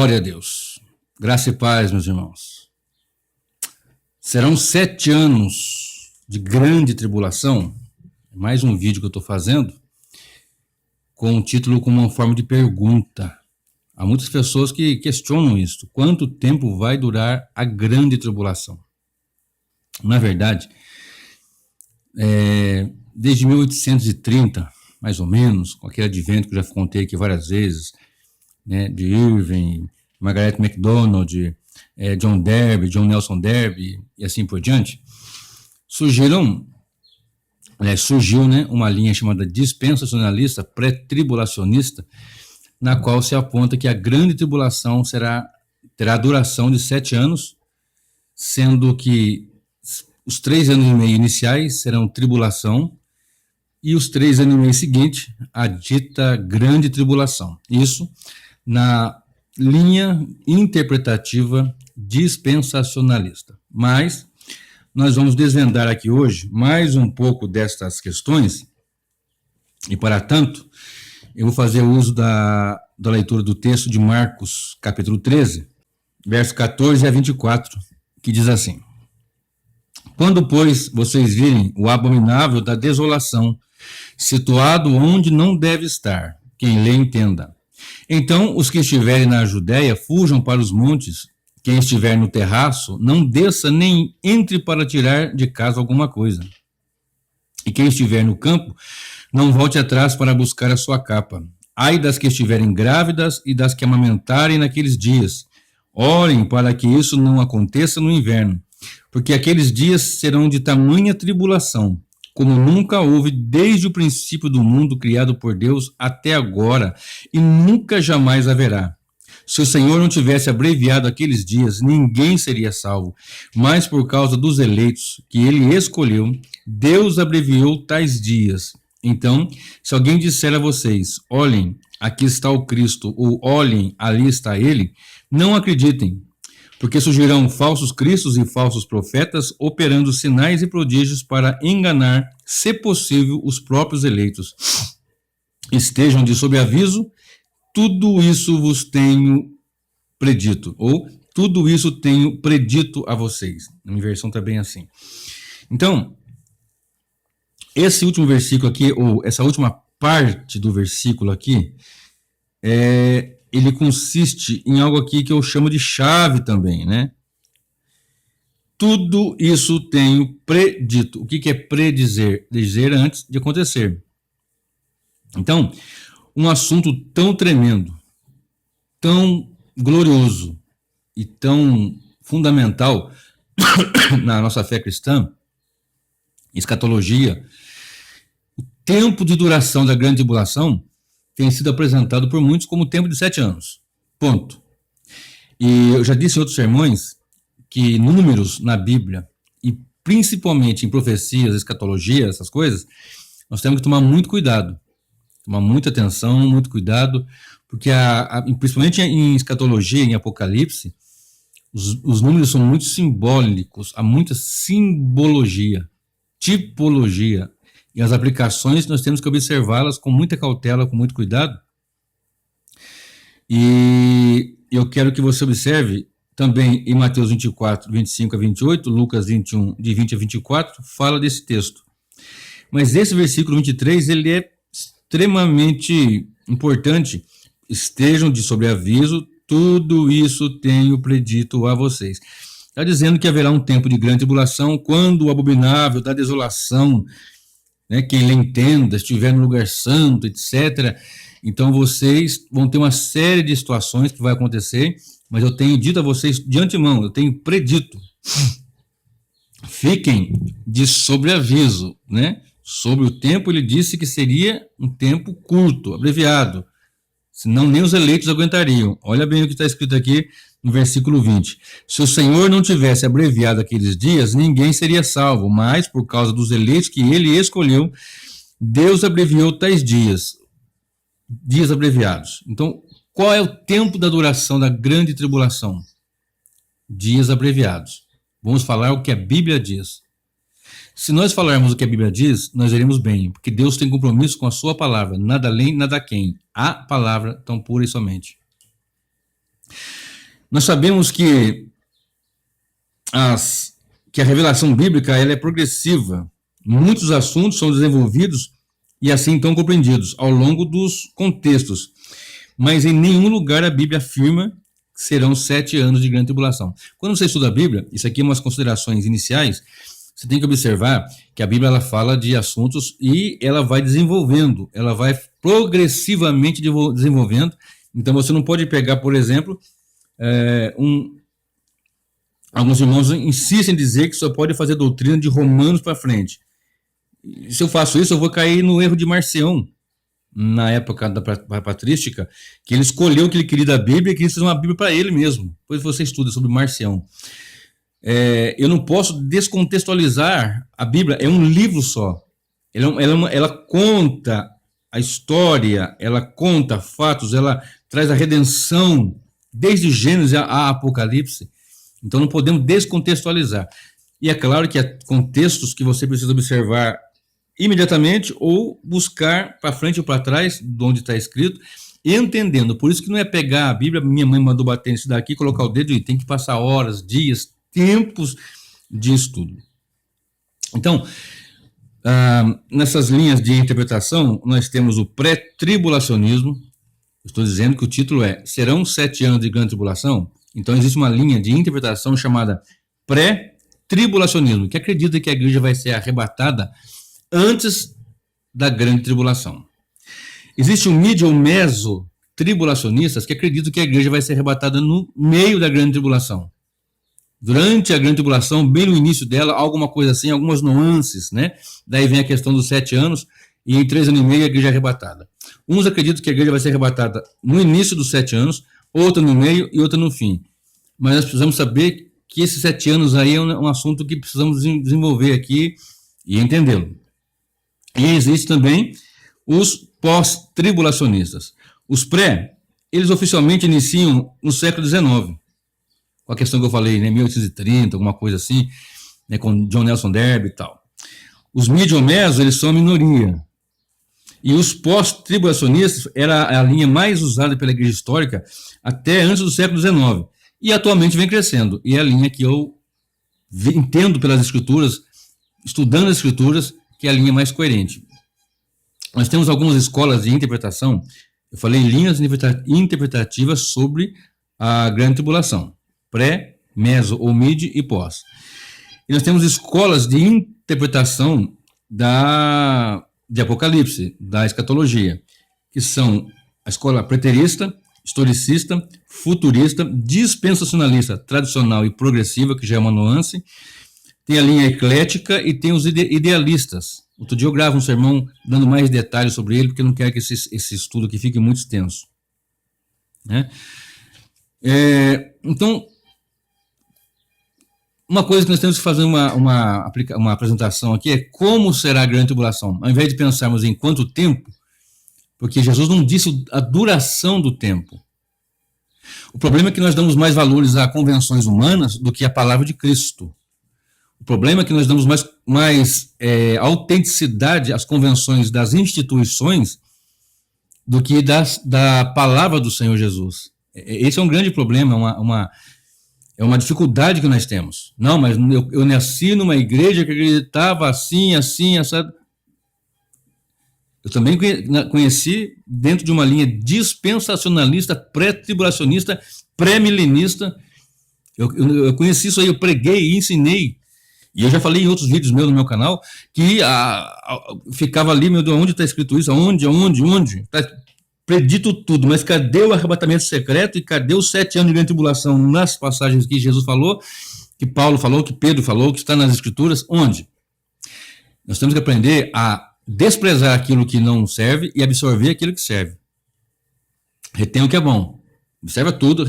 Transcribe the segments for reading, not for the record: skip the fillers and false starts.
Glória a Deus. Graça e paz, meus irmãos. Serão 7 anos de grande tribulação. Mais um vídeo que eu estou fazendo com um título com uma forma de pergunta. Há muitas pessoas que questionam isso. Quanto tempo vai durar a grande tribulação? Na verdade, desde 1830, mais ou menos, com aquele advento que eu já contei aqui várias vezes, né, de Irving, Margaret MacDonald, John Nelson Darby e assim por diante, surgiu uma linha chamada dispensacionalista pré-tribulacionista, na qual se aponta que a grande tribulação terá duração de 7 anos, sendo que os 3 anos e meio iniciais serão tribulação e os 3 anos e meio seguintes a dita grande tribulação. Isso na linha interpretativa dispensacionalista. Mas nós vamos desvendar aqui hoje mais um pouco destas questões e, para tanto, eu vou fazer uso da leitura do texto de Marcos, capítulo 13, verso 14 a 24, que diz assim: Quando, pois, vocês virem o abominável da desolação, situado onde não deve estar, quem lê entenda. Então, os que estiverem na Judéia fujam para os montes, quem estiver no terraço, não desça nem entre para tirar de casa alguma coisa. E quem estiver no campo, não volte atrás para buscar a sua capa. Ai das que estiverem grávidas e das que amamentarem naqueles dias. Orem para que isso não aconteça no inverno, porque aqueles dias serão de tamanha tribulação, como nunca houve desde o princípio do mundo criado por Deus até agora, e nunca jamais haverá. Se o Senhor não tivesse abreviado aqueles dias, ninguém seria salvo, mas por causa dos eleitos que ele escolheu, Deus abreviou tais dias. Então, se alguém disser a vocês, olhem, aqui está o Cristo, ou olhem, ali está ele, não acreditem, porque surgirão falsos cristos e falsos profetas, operando sinais e prodígios para enganar, se possível, os próprios eleitos. Estejam de sobreaviso, tudo isso vos tenho predito, ou tudo isso tenho predito a vocês. Na minha versão está bem assim. Então, esse último versículo aqui, ou essa última parte do versículo aqui, ele consiste em algo aqui que eu chamo de chave também, né? Tudo isso tenho predito. O que é predizer? Dizer antes de acontecer. Então, um assunto tão tremendo, tão glorioso e tão fundamental na nossa fé cristã, escatologia, o tempo de duração da grande tribulação tem sido apresentado por muitos como o tempo de 7 anos. Ponto. E eu já disse em outros sermões que números na Bíblia, e principalmente em profecias, escatologia, essas coisas, nós temos que tomar muito cuidado. Tomar muita atenção, muito cuidado, porque principalmente em escatologia, em Apocalipse, os números são muito simbólicos, há muita simbologia, tipologia, e as aplicações nós temos que observá-las com muita cautela, com muito cuidado. E eu quero que você observe também em Mateus 24, 25 a 28, Lucas 21, de 20 a 24, fala desse texto. Mas esse versículo 23, ele é extremamente importante. Estejam de sobreaviso, tudo isso tenho predito a vocês. Está dizendo que haverá um tempo de grande tribulação, quando o abominável da desolação, né, quem lhe entenda, estiver no lugar santo, etc. Então vocês vão ter uma série de situações que vai acontecer, mas eu tenho dito a vocês de antemão, eu tenho predito. Fiquem de sobreaviso, né? Sobre o tempo, ele disse que seria um tempo curto, abreviado, senão nem os eleitos aguentariam. Olha bem o que está escrito aqui no versículo 20. Se o Senhor não tivesse abreviado aqueles dias, ninguém seria salvo, mas por causa dos eleitos que ele escolheu, Deus abreviou tais dias abreviados. Então, qual é o tempo da duração da grande tribulação? Dias abreviados. Vamos falar o que a Bíblia diz. Se nós falarmos o que a Bíblia diz, nós iremos bem, porque Deus tem compromisso com a sua palavra, nada além, nada quem. A palavra tão pura e somente. Nós sabemos que a revelação bíblica ela é progressiva. Muitos assuntos são desenvolvidos e assim então compreendidos ao longo dos contextos. Mas em nenhum lugar a Bíblia afirma que serão 7 anos de grande tribulação. Quando você estuda a Bíblia, isso aqui é umas considerações iniciais, você tem que observar que a Bíblia ela fala de assuntos e ela vai desenvolvendo, ela vai progressivamente desenvolvendo. Então você não pode pegar, por exemplo, alguns irmãos insistem em dizer que só pode fazer doutrina de Romanos para frente. Se eu faço isso, eu vou cair no erro de Marcião, na época da patrística, que ele escolheu o que ele queria da Bíblia e queria fazer uma Bíblia para ele mesmo. Depois você estuda sobre Marcião. Eu não posso descontextualizar a Bíblia, é um livro só. Ela conta a história, ela conta fatos, ela traz a redenção desde Gênesis a Apocalipse. Então não podemos descontextualizar. E é claro que há contextos que você precisa observar imediatamente ou buscar para frente ou para trás, de onde está escrito, entendendo. Por isso que não é pegar a Bíblia, minha mãe mandou bater nisso daqui, colocar o dedo e tem que passar horas, dias, tempos de estudo. Então, nessas linhas de interpretação, nós temos o pré-tribulacionismo. Estou dizendo que o título é Serão 7 anos de grande tribulação? Então, existe uma linha de interpretação chamada pré-tribulacionismo, que acredita que a igreja vai ser arrebatada antes da grande tribulação. Existe um mídia ou meso-tribulacionistas que acreditam que a igreja vai ser arrebatada no meio da grande tribulação. Durante a grande tribulação, bem no início dela, alguma coisa assim, algumas nuances, né? Daí vem a questão dos 7 anos, e em 3 anos e meio a igreja é arrebatada. Uns acreditam que a igreja vai ser arrebatada no início dos 7 anos, outra no meio e outra no fim. Mas nós precisamos saber que esses 7 anos aí é um assunto que precisamos desenvolver aqui e entendê-lo. E existe também os pós-tribulacionistas. Os pré, eles oficialmente iniciam no século XIX, com a questão que eu falei, né, 1830, alguma coisa assim, né, com John Nelson Darby e tal. Os midiomesos, eles são a minoria. E os pós-tribulacionistas era a linha mais usada pela igreja histórica até antes do século XIX. E atualmente vem crescendo. E é a linha que eu entendo pelas escrituras, estudando as escrituras, que é a linha mais coerente. Nós temos algumas escolas de interpretação, eu falei linhas interpretativas sobre a grande tribulação, pré, meso ou mid e pós. E nós temos escolas de interpretação de Apocalipse, da escatologia, que são a escola preterista, historicista, futurista, dispensacionalista, tradicional e progressiva, que já é uma nuance. Tem a linha eclética e tem os idealistas. Outro dia eu gravo um sermão dando mais detalhes sobre ele, porque eu não quero que esse estudo aqui fique muito extenso. Né? Então, uma coisa que nós temos que fazer uma apresentação aqui é como será a grande tribulação. Ao invés de pensarmos em quanto tempo, porque Jesus não disse a duração do tempo. O problema é que nós damos mais valores a convenções humanas do que a palavra de Cristo. O problema é que nós damos mais autenticidade às convenções das instituições do que da palavra do Senhor Jesus. Esse é um grande problema, é uma dificuldade que nós temos. Não, mas eu nasci numa igreja que acreditava assim, assado. Eu também conheci dentro de uma linha dispensacionalista, pré-tribulacionista, pré-milenista. Eu conheci isso aí, eu preguei e ensinei. E eu já falei em outros vídeos meus no meu canal que ficava ali, meu Deus, onde está escrito isso? Onde? Tá predito tudo, mas cadê o arrebatamento secreto e cadê os 7 anos de grande tribulação nas passagens que Jesus falou, que Paulo falou, que Pedro falou, que está nas escrituras? Onde? Nós temos que aprender a desprezar aquilo que não serve e absorver aquilo que serve. Retém o que é bom. Observa tudo,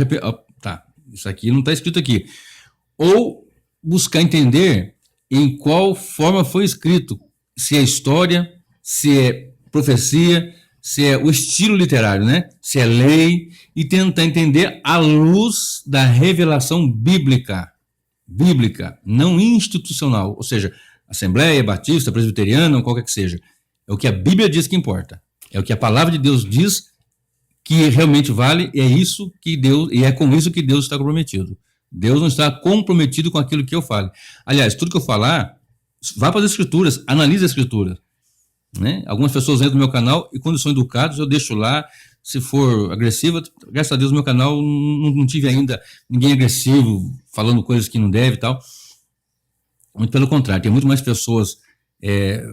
tá, isso aqui não está escrito aqui. Ou buscar entender em qual forma foi escrito, se é história, se é profecia, se é o estilo literário, né? Se é lei, e tentar entender à luz da revelação bíblica, não institucional, ou seja, Assembleia, Batista, Presbiteriana, ou qualquer que seja. É o que a Bíblia diz que importa. É o que a palavra de Deus diz que realmente vale, é isso que Deus, e é com isso que Deus está comprometido. Deus não está comprometido com aquilo que eu fale. Aliás, tudo que eu falar, vá para as Escrituras, analise as Escrituras. Né? Algumas pessoas entram no meu canal e, quando são educados, eu deixo lá. Se for agressiva, graças a Deus, no meu canal não tive ainda ninguém agressivo, falando coisas que não deve e tal. Muito pelo contrário, tem muito mais pessoas,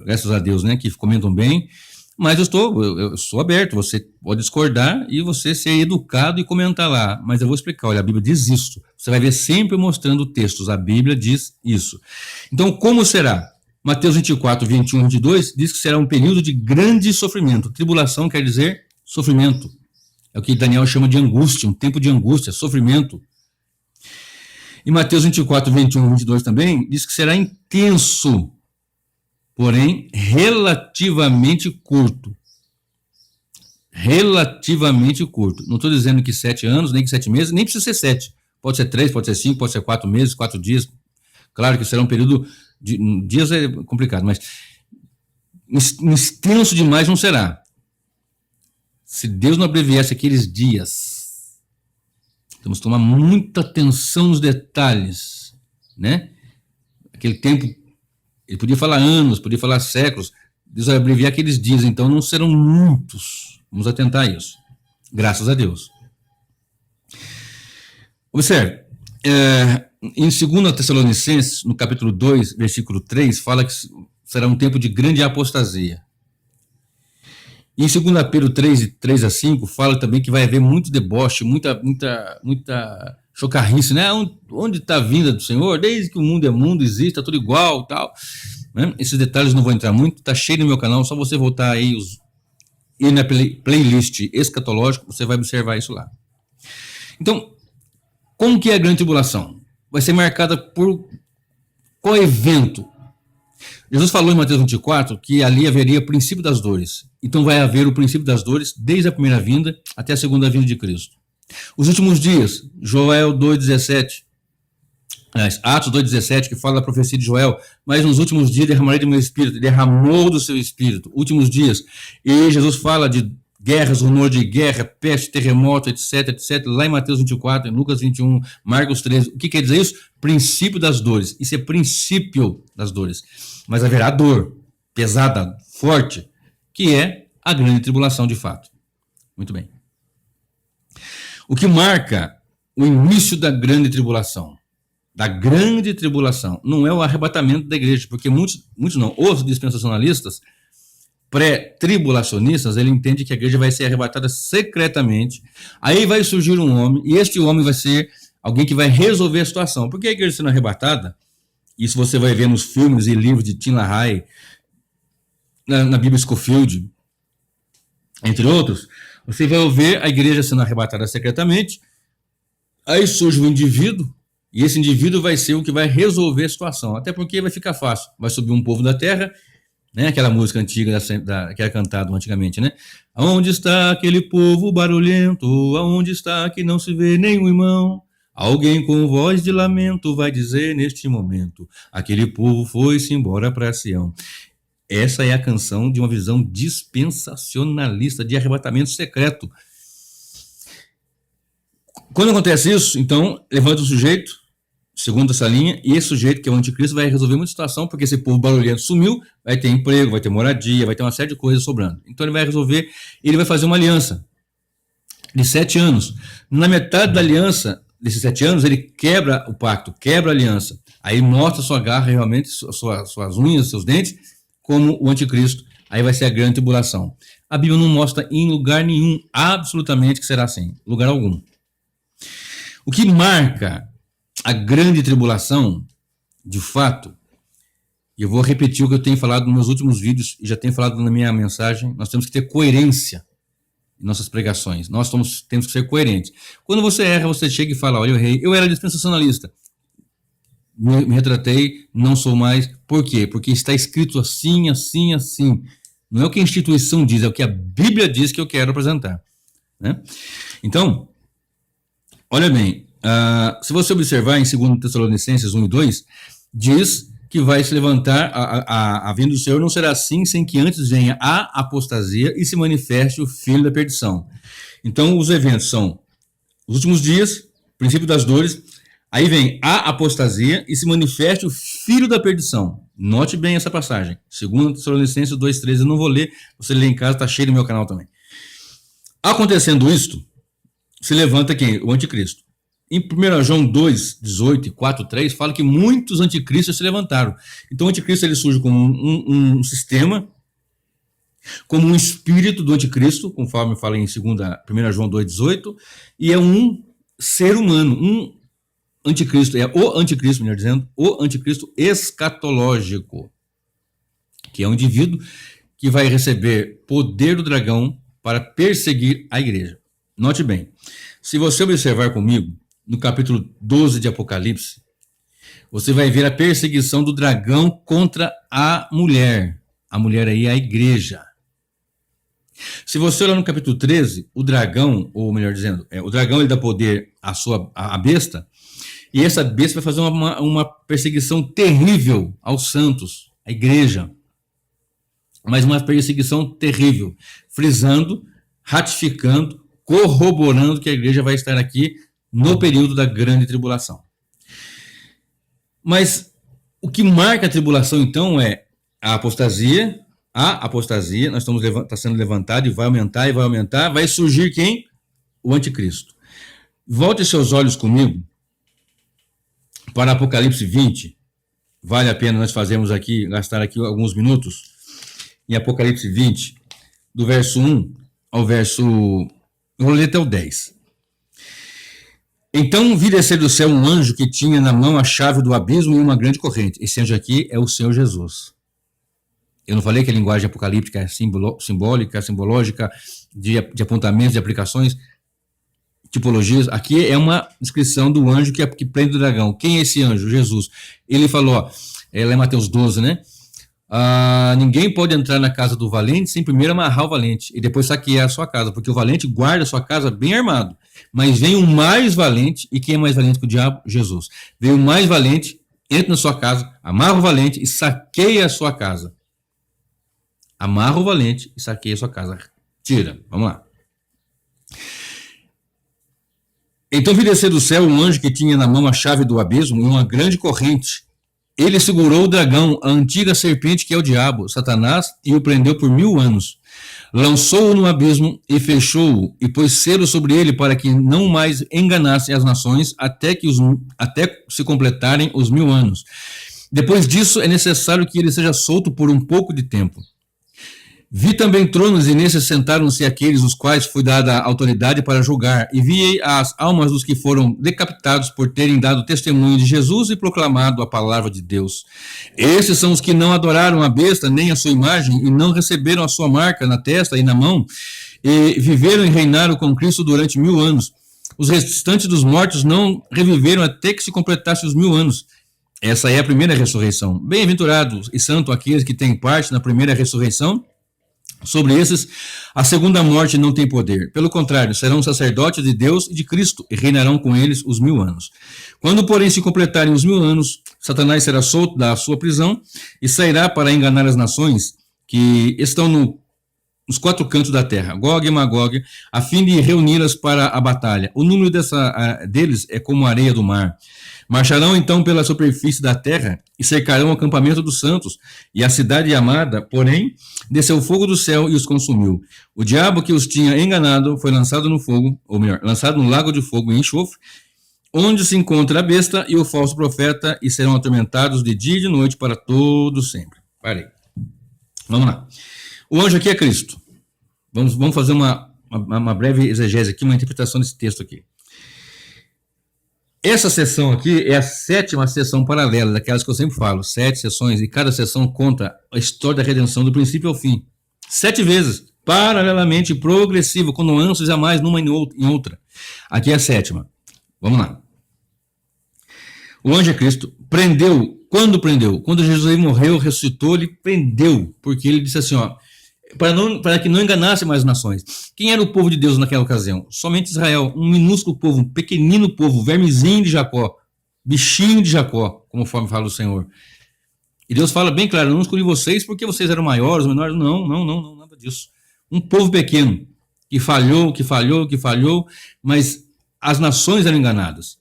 graças a Deus, né, que comentam bem. Mas eu sou aberto, você pode discordar e você ser educado e comentar lá. Mas eu vou explicar, olha, a Bíblia diz isso. Você vai ver sempre mostrando textos, a Bíblia diz isso. Então, como será? Mateus 24, 21 e 22 diz que será um período de grande sofrimento. Tribulação quer dizer sofrimento. É o que Daniel chama de angústia, um tempo de angústia, sofrimento. E Mateus 24, 21 e 22 também diz que será intenso, porém relativamente curto. Relativamente curto. Não estou dizendo que 7 anos, nem que 7 meses, nem precisa ser 7. Pode ser 3, pode ser 5, pode ser 4 meses, 4 dias. Claro que será um período de dias é complicado, mas extenso demais não será. Se Deus não abreviasse aqueles dias, temos que tomar muita atenção nos detalhes, né? Aquele tempo, ele podia falar anos, podia falar séculos, Deus vai abreviar aqueles dias, então não serão muitos. Vamos atentar a isso. Graças a Deus. Observe, em 2 Tessalonicenses, no capítulo 2, versículo 3, fala que será um tempo de grande apostasia. E em 2 Pedro 3, 3 a 5, fala também que vai haver muito deboche, muita chocarrice, né? Onde está a vinda do Senhor? Desde que o mundo é mundo, existe, está tudo igual, tal. Né? Esses detalhes não vou entrar muito, está cheio no meu canal, só você voltar aí e na playlist escatológico, você vai observar isso lá. Então, como que é a grande tribulação? Vai ser marcada por qual evento? Jesus falou em Mateus 24 que ali haveria o princípio das dores. Então vai haver o princípio das dores desde a primeira vinda até a segunda vinda de Cristo. Os últimos dias, Joel 2,17, Atos 2,17, que fala da profecia de Joel, mas nos últimos dias derramarei do meu espírito, derramou do seu espírito, últimos dias. E Jesus fala de guerras, rumor de guerra, peste, terremoto, etc, etc, lá em Mateus 24, em Lucas 21, Marcos 13. O que quer dizer isso? Princípio das dores. Isso é princípio das dores. Mas haverá dor pesada, forte, que é a grande tribulação de fato. Muito bem. O que marca o início da grande tribulação? Da grande tribulação. Não é o arrebatamento da igreja, porque muitos não, os dispensacionalistas, pré-tribulacionistas, ele entende que a igreja vai ser arrebatada secretamente. Aí vai surgir um homem, e este homem vai ser alguém que vai resolver a situação. Porque a igreja sendo arrebatada, isso você vai ver nos filmes e livros de Tim LaHaye, na Bíblia Scofield, entre outros, você vai ver a igreja sendo arrebatada secretamente, aí surge um indivíduo, e esse indivíduo vai ser o que vai resolver a situação, até porque vai ficar fácil, vai subir um povo da terra, né? Aquela música antiga que era cantada antigamente, né? Aonde está aquele povo barulhento? Aonde está que não se vê nenhum irmão? Alguém com voz de lamento vai dizer neste momento: aquele povo foi-se embora para Sião. Essa é a canção de uma visão dispensacionalista de arrebatamento secreto. Quando acontece isso, então, levanta o sujeito, segundo essa linha, e esse sujeito, que é o anticristo, vai resolver muita situação, porque esse povo barulhento sumiu, vai ter emprego, vai ter moradia, vai ter uma série de coisas sobrando. Então ele vai resolver, ele vai fazer uma aliança de 7 anos. Na metade da aliança, desses 7 anos, ele quebra o pacto, quebra a aliança. Aí mostra sua garra, realmente, suas unhas, seus dentes, como o anticristo. Aí vai ser a grande tribulação. A Bíblia não mostra em lugar nenhum, absolutamente, que será assim, lugar algum. O que marca a grande tribulação, de fato, e eu vou repetir o que eu tenho falado nos meus últimos vídeos, e já tenho falado na minha mensagem, nós temos que ter coerência em nossas pregações, nós temos que ser coerentes. Quando você erra, você chega e fala: olha, eu errei, eu era dispensacionalista, me retratei, não sou mais. Por quê? Porque está escrito assim, assim, assim. Não é o que a instituição diz, é o que a Bíblia diz que eu quero apresentar, né? Então, olha bem, se você observar em 2 Tessalonicenses 1 e 2, diz que vai se levantar, a vinda do Senhor não será assim sem que antes venha a apostasia e se manifeste o filho da perdição. Então, os eventos são os últimos dias, princípio das dores, aí vem a apostasia e se manifeste o filho da perdição. Note bem essa passagem. 2 Tessalonicenses 2,13, eu não vou ler, você lê em casa, está cheio no meu canal também. Acontecendo isto, se levanta quem? O anticristo. Em 1 João 2,18 e 4,3 fala que muitos anticristos se levantaram. Então o anticristo ele surge como um sistema, como um espírito do anticristo, conforme fala em 1 João 2,18, e é um ser humano, um anticristo, é o anticristo, melhor dizendo, o anticristo escatológico, que é um indivíduo que vai receber poder do dragão para perseguir a igreja. Note bem, se você observar comigo, no capítulo 12 de Apocalipse, você vai ver a perseguição do dragão contra a mulher. A mulher aí é a igreja. Se você olhar no capítulo 13, o dragão, ou melhor dizendo, o dragão ele dá poder à besta, e essa besta vai fazer uma perseguição terrível aos santos, à igreja. Mas uma perseguição terrível, frisando, ratificando, corroborando que a igreja vai estar aqui no período da grande tribulação. Mas o que marca a tribulação, então, é a apostasia, nós estamos está sendo levantado e vai aumentar, vai surgir quem? O anticristo. Volte seus olhos comigo para Apocalipse 20, vale a pena nós gastar aqui alguns minutos, em Apocalipse 20, do verso 1 ao verso, vou ler até o 10. Então vi descer do céu um anjo que tinha na mão a chave do abismo e uma grande corrente. Esse anjo aqui é o Senhor Jesus. Eu não falei que a linguagem apocalíptica é simbólica, simbológica, de apontamentos, de aplicações, tipologias. Aqui é uma descrição do anjo que prende o dragão. Quem é esse anjo? Jesus. Ele falou, ela é Mateus 12, né? Ninguém pode entrar na casa do valente sem primeiro amarrar o valente e depois saquear a sua casa, porque o valente guarda a sua casa bem armado. Mas vem o mais valente, e quem é mais valente que o diabo? Jesus. Vem o mais valente, entra na sua casa, amarra o valente e saqueia a sua casa. Amarra o valente e saqueia a sua casa. Tira, vamos lá. Então vi descer do céu um anjo que tinha na mão a chave do abismo e uma grande corrente. Ele segurou o dragão, a antiga serpente que é o diabo, Satanás, e o prendeu por 1000 anos. Lançou-o no abismo e fechou-o, e pôs selo sobre ele para que não mais enganasse as nações até se completarem os 1000 anos. Depois disso, é necessário que ele seja solto por um pouco de tempo. Vi também tronos, e nesses sentaram-se aqueles os quais foi dada a autoridade para julgar, e vi as almas dos que foram decapitados por terem dado testemunho de Jesus e proclamado a palavra de Deus. Esses são os que não adoraram a besta, nem a sua imagem, e não receberam a sua marca na testa e na mão, e viveram e reinaram com Cristo durante 1000 anos. Os restantes dos mortos não reviveram até que se completasse os 1000 anos. Essa é a primeira ressurreição. Bem-aventurados e santos aqueles que têm parte na primeira ressurreição. Sobre esses, a segunda morte não tem poder. Pelo contrário, serão sacerdotes de Deus e de Cristo e reinarão com eles os 1000 anos. Quando, porém, se completarem os 1000 anos, Satanás será solto da sua prisão e sairá para enganar as nações que estão nos 4 cantos da terra, Gog e Magog, a fim de reuni-las para a batalha. O número deles é como a areia do mar. Marcharão então pela superfície da terra e cercarão o acampamento dos santos, e a cidade amada, porém, desceu fogo do céu e os consumiu. O diabo que os tinha enganado foi lançado no fogo, ou melhor, lançado no lago de fogo e enxofre, onde se encontra a besta e o falso profeta, e serão atormentados de dia e de noite para todo sempre. Parei. Vamos lá. O anjo aqui é Cristo. Vamos fazer uma breve exegese aqui, uma interpretação desse texto aqui. Essa sessão aqui é a 7ª sessão paralela, daquelas que eu sempre falo, 7 sessões, e cada sessão conta a história da redenção do princípio ao fim. 7 vezes, paralelamente, progressivo, com nuances a mais numa e em outra. Aqui é a 7ª. Vamos lá. O anjo é Cristo, prendeu. Quando prendeu? Quando Jesus morreu, ressuscitou, ele prendeu, porque ele disse assim, para que não enganasse mais as nações. Quem era o povo de Deus naquela ocasião? Somente Israel, um minúsculo povo, um pequenino povo, vermezinho de Jacó, bichinho de Jacó, conforme fala o Senhor. E Deus fala bem claro, não escolhi vocês porque vocês eram maiores, menores, não, nada disso. Um povo pequeno, que falhou, mas as nações eram enganadas.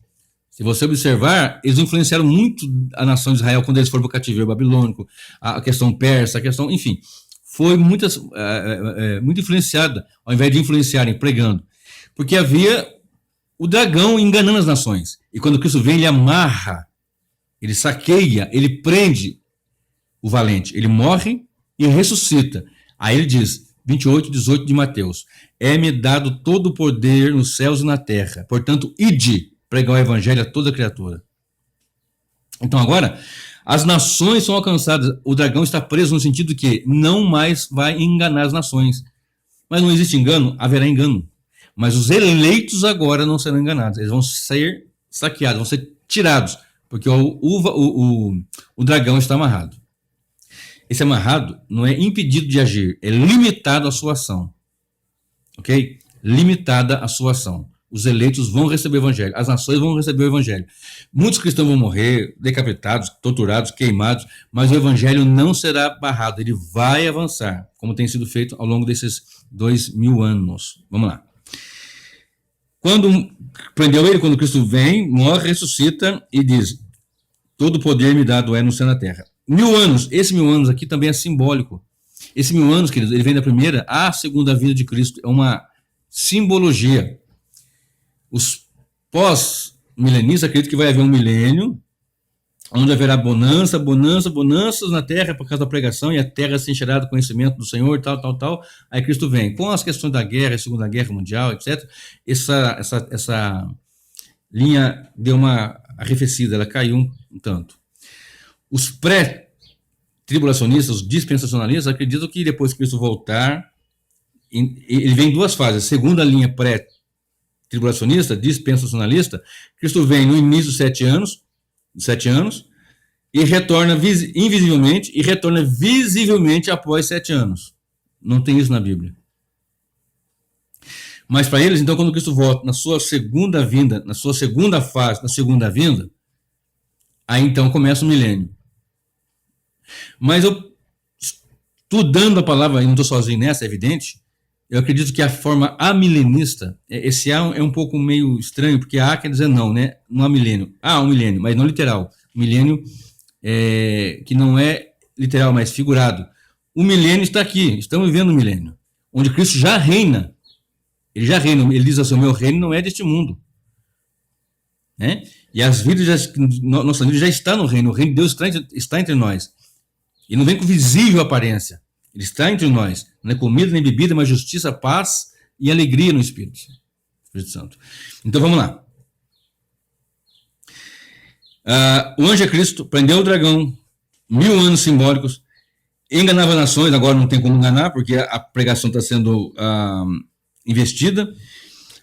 Se você observar, eles influenciaram muito a nação de Israel quando eles foram para o cativeiro babilônico, a questão persa, a questão, enfim, foi muito influenciada, ao invés de influenciarem pregando. Porque havia o dragão enganando as nações. E quando Cristo vem, ele amarra, ele saqueia, ele prende o valente. Ele morre e ressuscita. Aí ele diz, 28, 18 de Mateus, é-me dado todo o poder nos céus e na terra. Portanto, ide pregar o evangelho a toda criatura. Então agora, as nações são alcançadas. O dragão está preso no sentido que não mais vai enganar as nações. Mas não existe engano, haverá engano. Mas os eleitos agora não serão enganados. Eles vão ser saqueados, vão ser tirados, porque o dragão está amarrado. Esse amarrado não é impedido de agir, é limitado a sua ação. Ok? Limitada a sua ação. Os eleitos vão receber o evangelho, as nações vão receber o evangelho. Muitos cristãos vão morrer, decapitados, torturados, queimados, mas o evangelho não será barrado, ele vai avançar, como tem sido feito ao longo desses 2000 anos. Vamos lá. Quando prendeu ele, quando Cristo vem, morre, ressuscita e diz, todo poder me dado é no céu e na terra. 1000 anos, esse 1000 anos aqui também é simbólico. Esse 1000 anos, queridos, ele vem da primeira à segunda vinda de Cristo, é uma simbologia. Os pós-milenistas acreditam que vai haver um milênio, onde haverá bonanças na terra por causa da pregação, e a terra se encherá do conhecimento do Senhor, tal. Aí Cristo vem. Com as questões da guerra, Segunda Guerra Mundial, etc., essa linha deu uma arrefecida, ela caiu um tanto. Os pré-tribulacionistas, os dispensacionalistas, acreditam que depois que Cristo voltar, ele vem em duas fases. A segunda linha pré-tribulacionista, dispensacionalista, Cristo vem no início dos 7 anos, e retorna invisivelmente e retorna visivelmente após 7 anos. Não tem isso na Bíblia. Mas para eles, então, quando Cristo volta na sua segunda vinda, na sua segunda fase, na segunda vinda, aí então começa o milênio. Mas eu, estudando a palavra, e não estou sozinho nessa, é evidente, eu acredito que a forma amilenista, esse A é um pouco meio estranho, porque A quer dizer não, né? Não há milênio. Há um milênio, mas não literal. Milênio que não é literal, mas figurado. O milênio está aqui, estamos vivendo o milênio, onde Cristo já reina. Ele já reina, ele diz assim, o meu reino não é deste mundo. Né? E as vidas, nossa vida já está no reino, o reino de Deus está entre nós. E não vem com visível aparência. Ele está entre nós. Não é comida nem bebida, mas justiça, paz e alegria no Espírito Santo. Então vamos lá. O anjo é Cristo, prendeu o dragão, 1000 anos simbólicos, enganava nações, agora não tem como enganar, porque a pregação está sendo investida.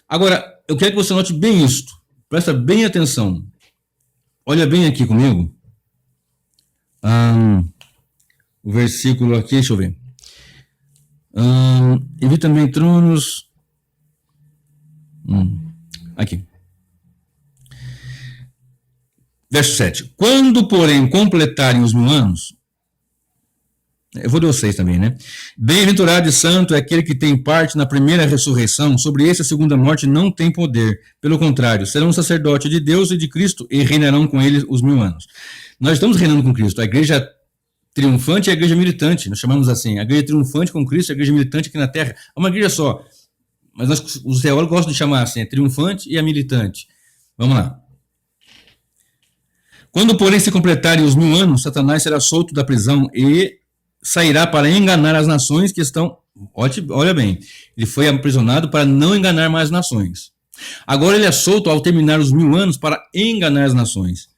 Agora, eu quero que você note bem isto. Presta bem atenção. Olha bem aqui comigo. O versículo aqui, deixa eu ver. E vi também tronos. Aqui. Verso 7. Quando, porém, completarem os 1000 anos, eu vou ler o 6 também, né? Bem-aventurado e santo é aquele que tem parte na primeira ressurreição, sobre esse a segunda morte não tem poder. Pelo contrário, serão sacerdote de Deus e de Cristo e reinarão com ele os 1000 anos. Nós estamos reinando com Cristo. A igreja triunfante e a igreja militante, nós chamamos assim, a igreja triunfante com Cristo e a igreja militante aqui na terra. É uma igreja só, mas os teólogos gostam de chamar assim, a triunfante e a militante. Vamos lá. Quando, porém, se completarem os 1000 anos, Satanás será solto da prisão e sairá para enganar as nações que estão... Olha bem, ele foi aprisionado para não enganar mais nações. Agora ele é solto ao terminar os 1000 anos para enganar as nações.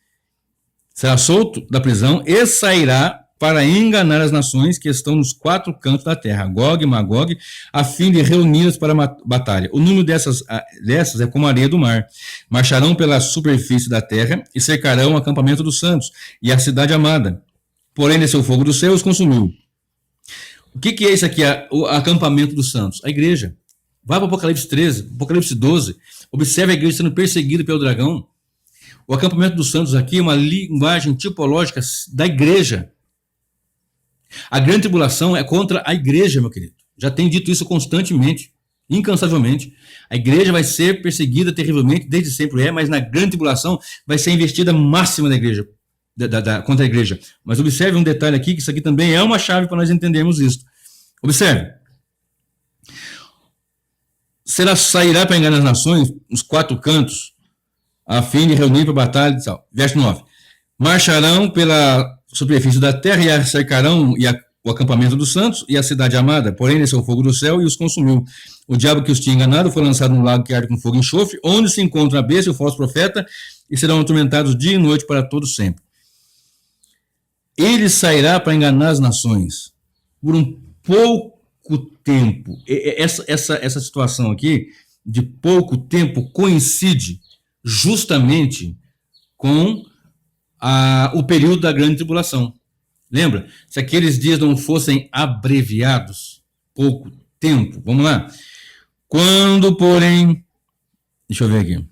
Será solto da prisão e sairá para enganar as nações que estão nos 4 cantos da terra, Gog e Magog, a fim de reuni-las para a batalha. O número dessas é como a areia do mar. Marcharão pela superfície da terra e cercarão o acampamento dos santos e a cidade amada. Porém, desceu o fogo do céu e os consumiu. O que é isso aqui, o acampamento dos santos? A igreja. Vai para o Apocalipse 13, Apocalipse 12, observe a igreja sendo perseguida pelo dragão. O acampamento dos santos aqui é uma linguagem tipológica da igreja. A grande tribulação é contra a igreja, meu querido. Já tenho dito isso constantemente, incansavelmente. A igreja vai ser perseguida terrivelmente, desde sempre mas na grande tribulação vai ser a investida máxima da igreja, contra a igreja. Mas observe um detalhe aqui, que isso aqui também é uma chave para nós entendermos isso. Observe. Sairá para enganar as nações, os quatro cantos, a fim de reunir para a batalha e tal. Verso 9. Marcharão pela superfície da terra e cercarão o acampamento dos santos e a cidade amada, porém desceu o fogo do céu e os consumiu. O diabo que os tinha enganado foi lançado num lago que arde com fogo e enxofre, onde se encontra a besta e o falso profeta, e serão atormentados dia e noite para todo sempre. Ele sairá para enganar as nações por um pouco tempo. Essa situação aqui de pouco tempo coincide justamente com o período da grande tribulação. Lembra? Se aqueles dias não fossem abreviados, pouco tempo. Vamos lá. Quando, porém... Deixa eu ver aqui.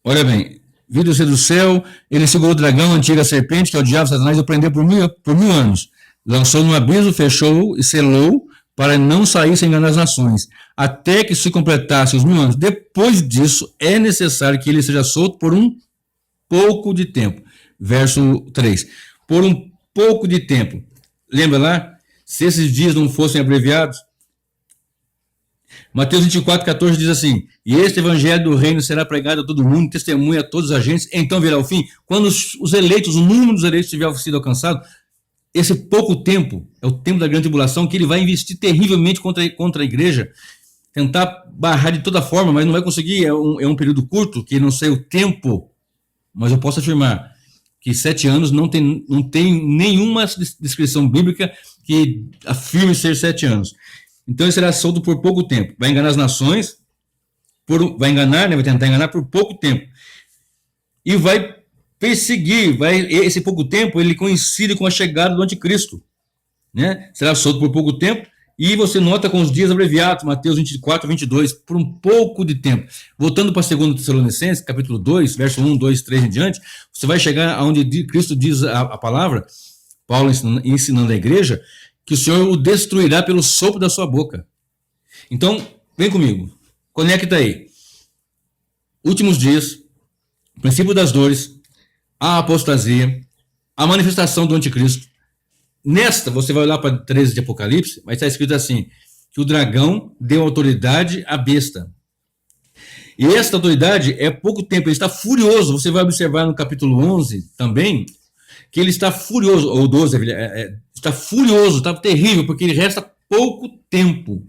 Olha bem. Vindo do céu, ele segurou o dragão, a antiga serpente, que é o diabo, Satanás, e o prendeu por mil anos. Lançou no abismo, fechou e selou, para não sair sem enganar as nações, até que se completasse os 1000 anos. Depois disso, é necessário que ele seja solto por um pouco de tempo. Verso 3. Por um pouco de tempo. Lembra lá? Se esses dias não fossem abreviados, Mateus 24, 14 diz assim: e este evangelho do reino será pregado a todo mundo, testemunha a todos os agentes, então virá o fim. Quando os eleitos, o número dos eleitos tiver sido alcançado, esse pouco tempo é o tempo da grande tribulação, que ele vai investir terrivelmente contra a igreja, tentar barrar de toda forma, mas não vai conseguir. É um período curto, que não sei o tempo, mas eu posso afirmar que 7 anos não tem nenhuma descrição bíblica que afirme ser 7 anos. Então ele será solto por pouco tempo. Vai enganar as nações, vai tentar enganar por pouco tempo. E vai perseguir, esse pouco tempo, ele coincide com a chegada do anticristo. Né? Será solto por pouco tempo, e você nota com os dias abreviados, Mateus 24, 22, por um pouco de tempo. Voltando para 2 Tessalonicenses, capítulo 2, verso 1, 2, 3 em diante, você vai chegar aonde Cristo diz a palavra, Paulo ensinando a igreja, que o Senhor o destruirá pelo sopro da sua boca. Então, vem comigo, conecta aí. Últimos dias, princípio das dores, a apostasia, a manifestação do anticristo. Nesta, você vai olhar para 13 de Apocalipse, vai estar escrito assim, que o dragão deu autoridade à besta. E esta autoridade é pouco tempo, ele está furioso. Você vai observar no capítulo 11 também, que ele está furioso, ou 12, está furioso, está terrível, porque ele resta pouco tempo.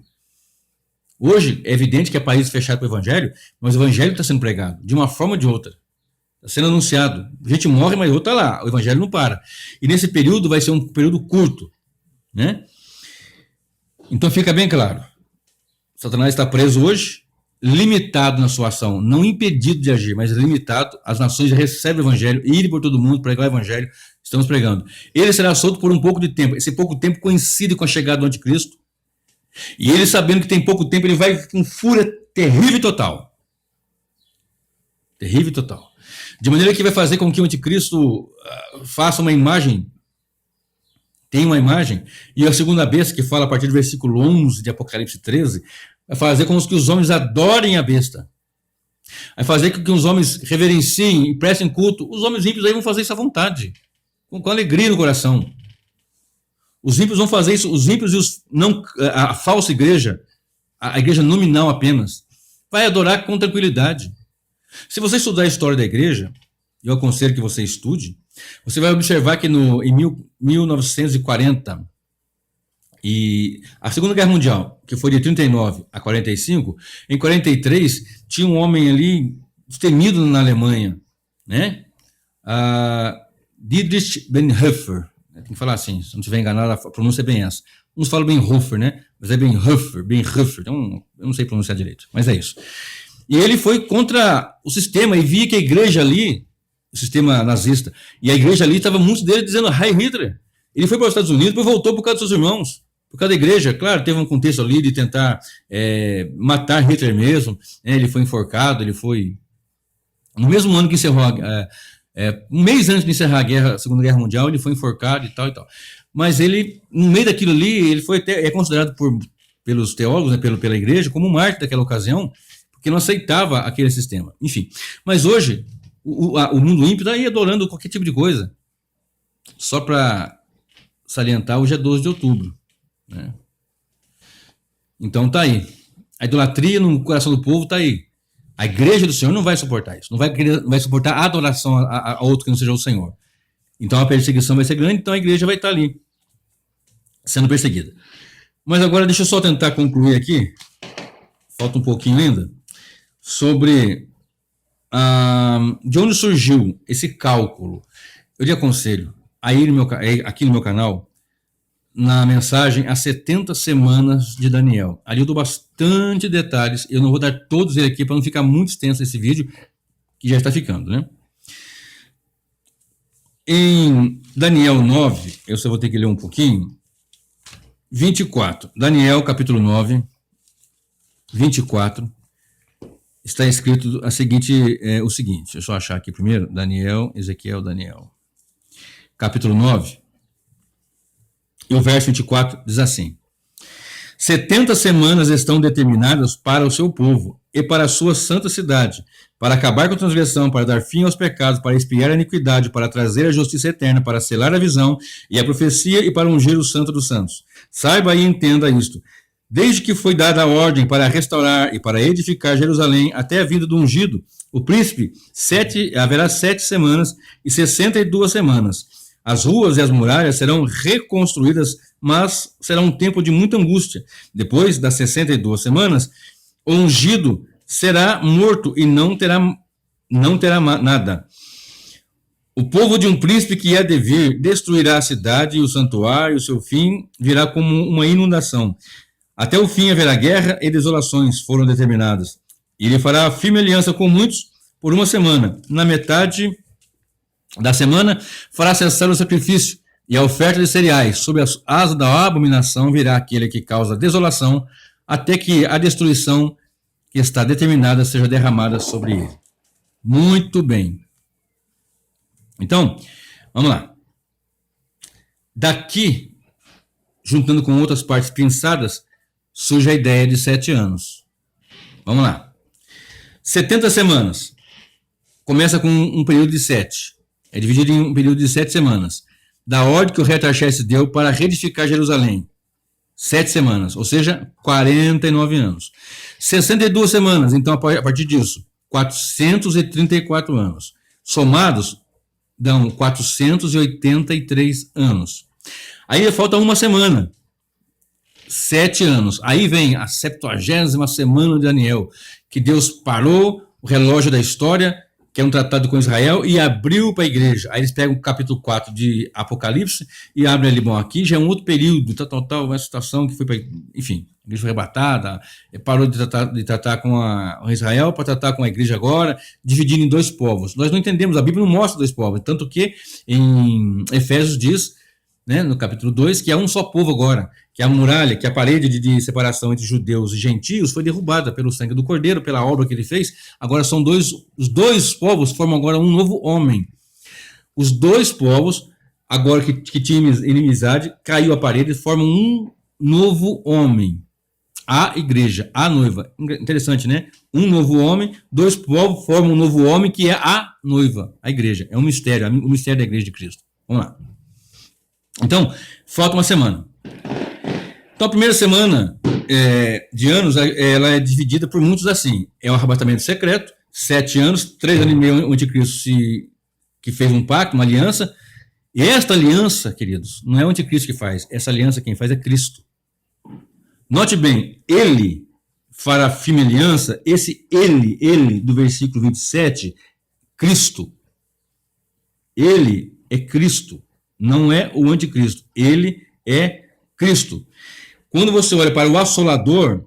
Hoje, é evidente que é país fechado para o evangelho, mas o evangelho está sendo pregado, de uma forma ou de outra. Está sendo anunciado. A gente morre, mas o outro está lá, o evangelho não para. E nesse período vai ser um período curto. Né? Então fica bem claro, Satanás está preso hoje, limitado na sua ação, não impedido de agir, mas limitado. As nações recebem o evangelho, irem por todo mundo, pregar o evangelho, estamos pregando. Ele será solto por um pouco de tempo. Esse pouco tempo coincide com a chegada do anticristo. E ele, sabendo que tem pouco tempo, ele vai com fúria terrível e total. Terrível e total. De maneira que vai fazer com que o anticristo faça uma imagem, tem uma imagem, e a segunda besta, que fala a partir do versículo 11 de Apocalipse 13, vai fazer com que os homens adorem a besta. Vai fazer com que os homens reverenciem e prestem culto. Os homens ímpios aí vão fazer isso à vontade, com alegria no coração. Os ímpios vão fazer isso, os ímpios e a falsa igreja, a igreja nominal apenas, vai adorar com tranquilidade. Se você estudar a história da igreja, eu aconselho que você estude, você vai observar que em 1940, e a Segunda Guerra Mundial, que foi de 39 a 45, em 43, tinha um homem ali destemido na Alemanha, né? Dietrich Bonhoeffer, tem que falar assim, se não estiver enganado, a pronúncia é bem essa. Uns falam Bonhoeffer, né? Mas é Bonhoeffer, então eu não sei pronunciar direito, mas é isso. E ele foi contra o sistema e via que a igreja ali, o sistema nazista, e a igreja ali estava muitos deles dizendo Heil Hitler. Ele foi para os Estados Unidos, depois voltou por causa dos seus irmãos, por causa da igreja. Claro, teve um contexto ali de tentar matar Hitler mesmo, né? Ele foi enforcado, ele foi... No mesmo ano que encerrou Um mês antes de encerrar a Segunda Guerra Mundial, ele foi enforcado e tal e tal. Mas ele, no meio daquilo ali, ele foi até, considerado pelos teólogos, né, pela igreja, como um mártir daquela ocasião, porque não aceitava aquele sistema. Enfim, mas hoje, o mundo ímpio está aí adorando qualquer tipo de coisa. Só para salientar, hoje é 12 de outubro. Né? Então tá aí. A idolatria no coração do povo tá aí. A igreja do Senhor não vai suportar isso. Não vai suportar a adoração a outro que não seja o Senhor. Então a perseguição vai ser grande, então a igreja vai estar ali, sendo perseguida. Mas agora deixa eu só tentar concluir aqui, falta um pouquinho ainda, sobre de onde surgiu esse cálculo. Eu lhe aconselho a ir aqui no meu canal, na mensagem As 70 Semanas de Daniel. Ali eu dou bastante detalhes, eu não vou dar todos eles aqui para não ficar muito extenso esse vídeo, que já está ficando, né? Em Daniel 9, eu só vou ter que ler um pouquinho, 24, Daniel capítulo 9, 24, está escrito o seguinte, deixa eu só achar aqui primeiro, Daniel, capítulo 9, e o verso 24 diz assim: 70 semanas estão determinadas para o seu povo e para a sua santa cidade, para acabar com a transgressão, para dar fim aos pecados, para expiar a iniquidade, para trazer a justiça eterna, para selar a visão e a profecia e para ungir o santo dos santos. Saiba e entenda isto. Desde que foi dada a ordem para restaurar e para edificar Jerusalém até a vinda do ungido, o príncipe, haverá 7 semanas e 62 semanas. As ruas e as muralhas serão reconstruídas, mas será um tempo de muita angústia. Depois das 62 semanas, o ungido será morto e não terá nada. O povo de um príncipe que há de vir destruirá a cidade e o santuário, e o seu fim virá como uma inundação. Até o fim haverá guerra e desolações foram determinadas. Ele fará firme aliança com muitos por 1 semana. Na metade da semana fará cessar o sacrifício e a oferta de cereais. Sob a asa da abominação virá aquele que causa desolação, até que a destruição que está determinada seja derramada sobre ele. Muito bem. Então, vamos lá. Daqui, juntando com outras partes pensadas, surge a ideia de 7 anos. Vamos lá. 70 semanas. Começa com um período de 7. É dividido em um período de 7 semanas. Da ordem que o rei Artaxerxes deu para reedificar Jerusalém. 7 semanas, ou seja, 49 anos. 62 semanas, então a partir disso, 434 anos. Somados, dão 483 anos. Aí falta 1 semana. 7 anos. Aí vem a 70ª semana de Daniel, que Deus parou o relógio da história, que é um tratado com Israel, e abriu para a igreja. Aí eles pegam o capítulo 4 de Apocalipse e abrem ali, bom, aqui já é um outro período, tal, uma situação que foi para, enfim, a igreja foi arrebatada, parou de tratar com Israel para tratar com a igreja agora, dividindo em 2 povos. Nós não entendemos, a Bíblia não mostra 2 povos, tanto que em Efésios diz, né, no capítulo 2, que é um só povo agora, que a muralha, que a parede de separação entre judeus e gentios foi derrubada pelo sangue do Cordeiro, pela obra que ele fez. Agora são os 2 povos formam agora um novo homem. Os 2 povos, agora que tinham inimizade, caiu a parede e formam um novo homem. A igreja, a noiva. Interessante, né? Um novo homem, 2 povos formam um novo homem que é a noiva, a igreja. É um mistério, o mistério da igreja de Cristo. Vamos lá. Então, falta 1 semana. Então, a primeira semana de anos, ela é dividida por muitos assim. É um arrebatamento secreto, 7 anos, 3 anos e meio, o anticristo que fez um pacto, uma aliança. E esta aliança, queridos, não é o anticristo que faz. Essa aliança quem faz é Cristo. Note bem, ele fará firme aliança, esse ele do versículo 27, Cristo. Ele é Cristo, não é o anticristo. Ele é Cristo. Quando você olha para o Assolador,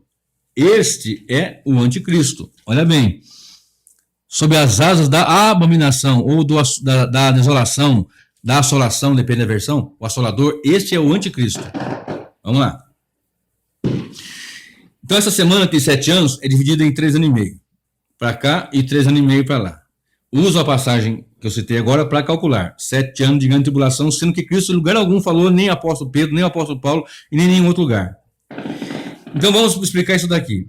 este é o anticristo. Olha bem, sob as asas da abominação ou da desolação, da assolação, depende da versão, o Assolador, este é o anticristo. Vamos lá. Então essa semana tem 7 anos, é dividida em 3 anos e meio. Para cá e 3 anos e meio para lá. Uso a passagem que eu citei agora, para calcular. 7 anos de grande tribulação, sendo que Cristo, em lugar algum, falou nem apóstolo Pedro, nem apóstolo Paulo, e nem em nenhum outro lugar. Então vamos explicar isso daqui.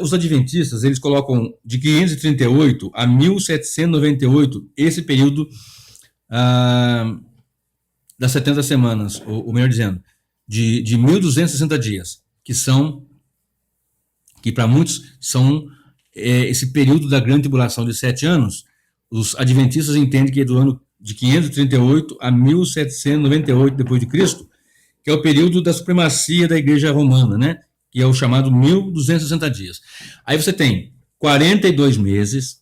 Os adventistas, eles colocam de 538 a 1798, esse período das 70 semanas, ou melhor dizendo, de 1260 dias, que para muitos são esse período da grande tribulação de 7 anos. Os adventistas entendem que é do ano de 538 a 1798 depois de Cristo, que é o período da supremacia da Igreja Romana, né? Que é o chamado 1260 dias. Aí você tem 42 meses,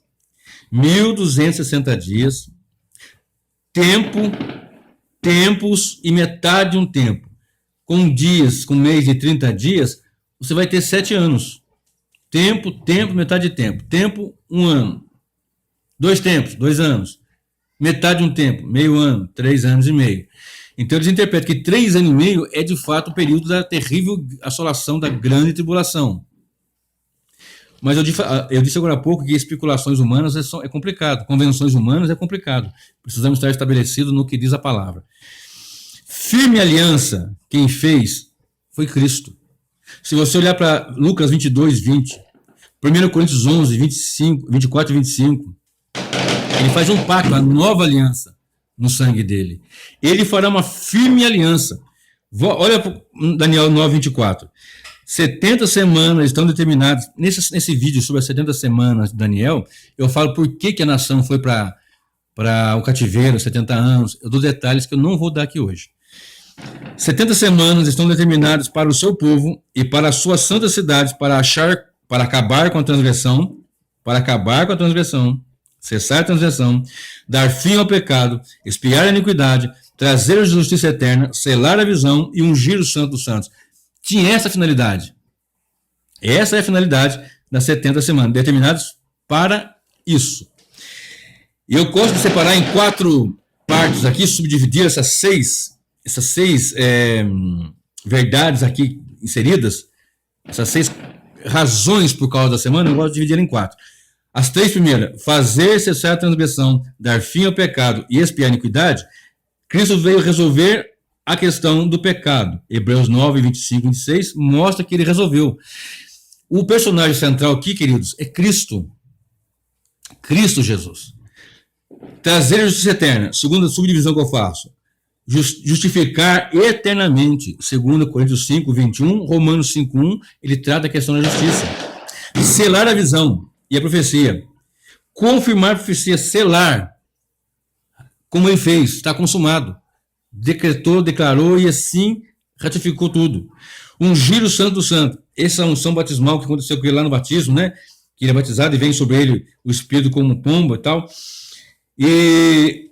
1260 dias, tempos e metade de um tempo. Com dias, com mês de 30 dias, você vai ter 7 anos. Tempo, metade de tempo. Tempo, 1 ano. 2 tempos, 2 anos. Metade de um tempo, meio ano, 3 anos e meio. Então eles interpretam que 3 anos e meio é de fato o período da terrível assolação da grande tribulação. Mas eu disse agora há pouco que especulações humanas é complicado, convenções humanas é complicado. Precisamos estar estabelecidos no que diz a palavra. Firme aliança, quem fez foi Cristo. Se você olhar para Lucas 22, 20, 1 Coríntios 11, 24 e 25, ele faz um pacto, a nova aliança no sangue dele. Ele fará uma firme aliança. Olha para Daniel 9, 24. 70 semanas estão determinadas. Nesse vídeo sobre as 70 semanas de Daniel, eu falo por que a nação foi para o cativeiro, 70 anos. Eu dou detalhes que eu não vou dar aqui hoje. 70 semanas estão determinadas para o seu povo e para as suas santas cidades para acabar com a transgressão, cessar a transgressão, dar fim ao pecado, expiar a iniquidade, trazer a justiça eterna, selar a visão e ungir o santo dos santos. Tinha essa finalidade. Essa é a finalidade das 70 semanas, determinadas para isso. E eu gosto de separar em 4 partes aqui, subdividir essas seis verdades aqui inseridas, essas 6 razões por causa da semana, eu gosto de dividir em 4. As 3 primeiras, fazer cessar a transgressão, dar fim ao pecado e expiar a iniquidade. Cristo veio resolver a questão do pecado. Hebreus 9, 25 e 26 mostra que ele resolveu. O personagem central aqui, queridos, é Cristo. Cristo Jesus. Trazer a justiça eterna, segunda subdivisão que eu faço. Justificar eternamente, 2 Coríntios 5, 21, Romanos 5, 1, ele trata a questão da justiça. Selar a visão e a profecia. Confirmar a profecia, selar, como ele fez, está consumado. Decretou, declarou e assim ratificou tudo. Ungir o santo do santo. Essa unção batismal que aconteceu com ele lá no batismo, né? Que ele é batizado e vem sobre ele o Espírito como pomba e tal. E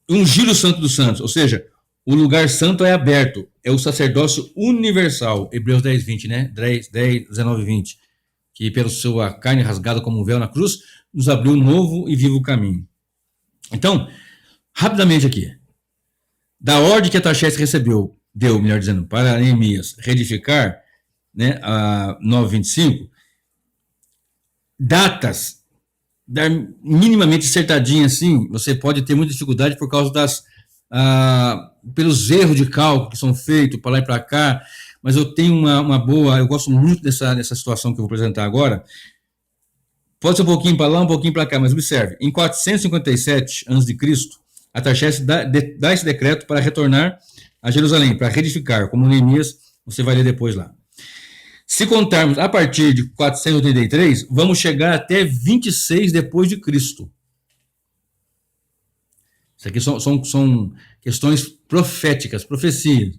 ungir o santo dos santos, ou seja, o lugar santo é aberto, é o sacerdócio universal, Hebreus 10, 20, né? 10, 19 e 20, que pela sua carne rasgada como um véu na cruz, nos abriu um novo e vivo caminho. Então, rapidamente aqui, da ordem que Artaxerxes deu, melhor dizendo, para Neemias reedificar, né, a 9:25, datas, dar minimamente acertadinha assim, você pode ter muita dificuldade por causa pelos erros de cálculo que são feitos para lá e para cá, mas eu tenho uma boa, eu gosto muito dessa situação que eu vou apresentar agora. Pode ser um pouquinho para lá, um pouquinho para cá, mas observe, em 457 a.C., Artaxerxes dá esse decreto para retornar a Jerusalém, para reedificar, como Neemias, você vai ler depois lá. Se contarmos a partir de 483, vamos chegar até 26 depois de Cristo. Isso aqui são questões proféticas, profecias.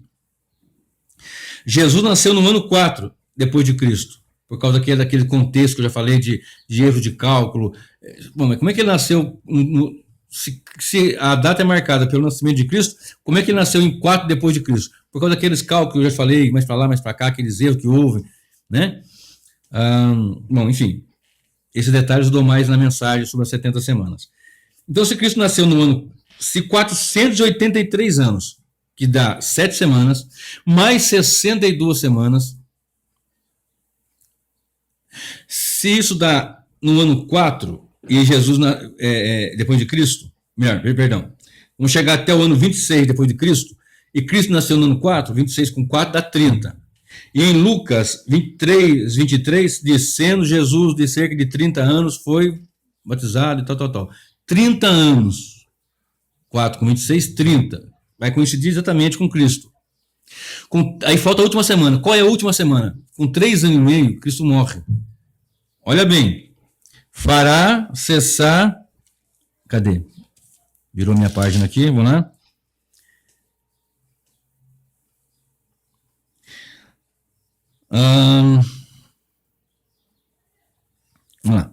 Jesus nasceu no ano 4 depois de Cristo, por causa daquele contexto que eu já falei de erro de cálculo. Bom, mas como é que ele nasceu? Se a data é marcada pelo nascimento de Cristo, como é que ele nasceu em 4 depois de Cristo? Por causa daqueles cálculos que eu já falei, mais para lá, mais para cá, aqueles erros que houve, né? Bom, enfim, esses detalhes eu dou mais na mensagem sobre as 70 semanas. Então, se Cristo nasceu no ano, se 483 anos, que dá 7 semanas, mais 62 semanas, se isso dá no ano 4 e Jesus depois de Cristo, perdão, vamos chegar até o ano 26 depois de Cristo, e Cristo nasceu no ano 4, 26 com 4 dá 30. E em Lucas 23, descendo Jesus de cerca de 30 anos, foi batizado e tal. 30 anos. 4 com 26, 30. Vai coincidir exatamente com Cristo. Aí falta a última semana. Qual é a última semana? Com 3 anos e meio, Cristo morre. Olha bem. Fará cessar... Cadê? Virou minha página aqui, vamos lá. Vamos lá.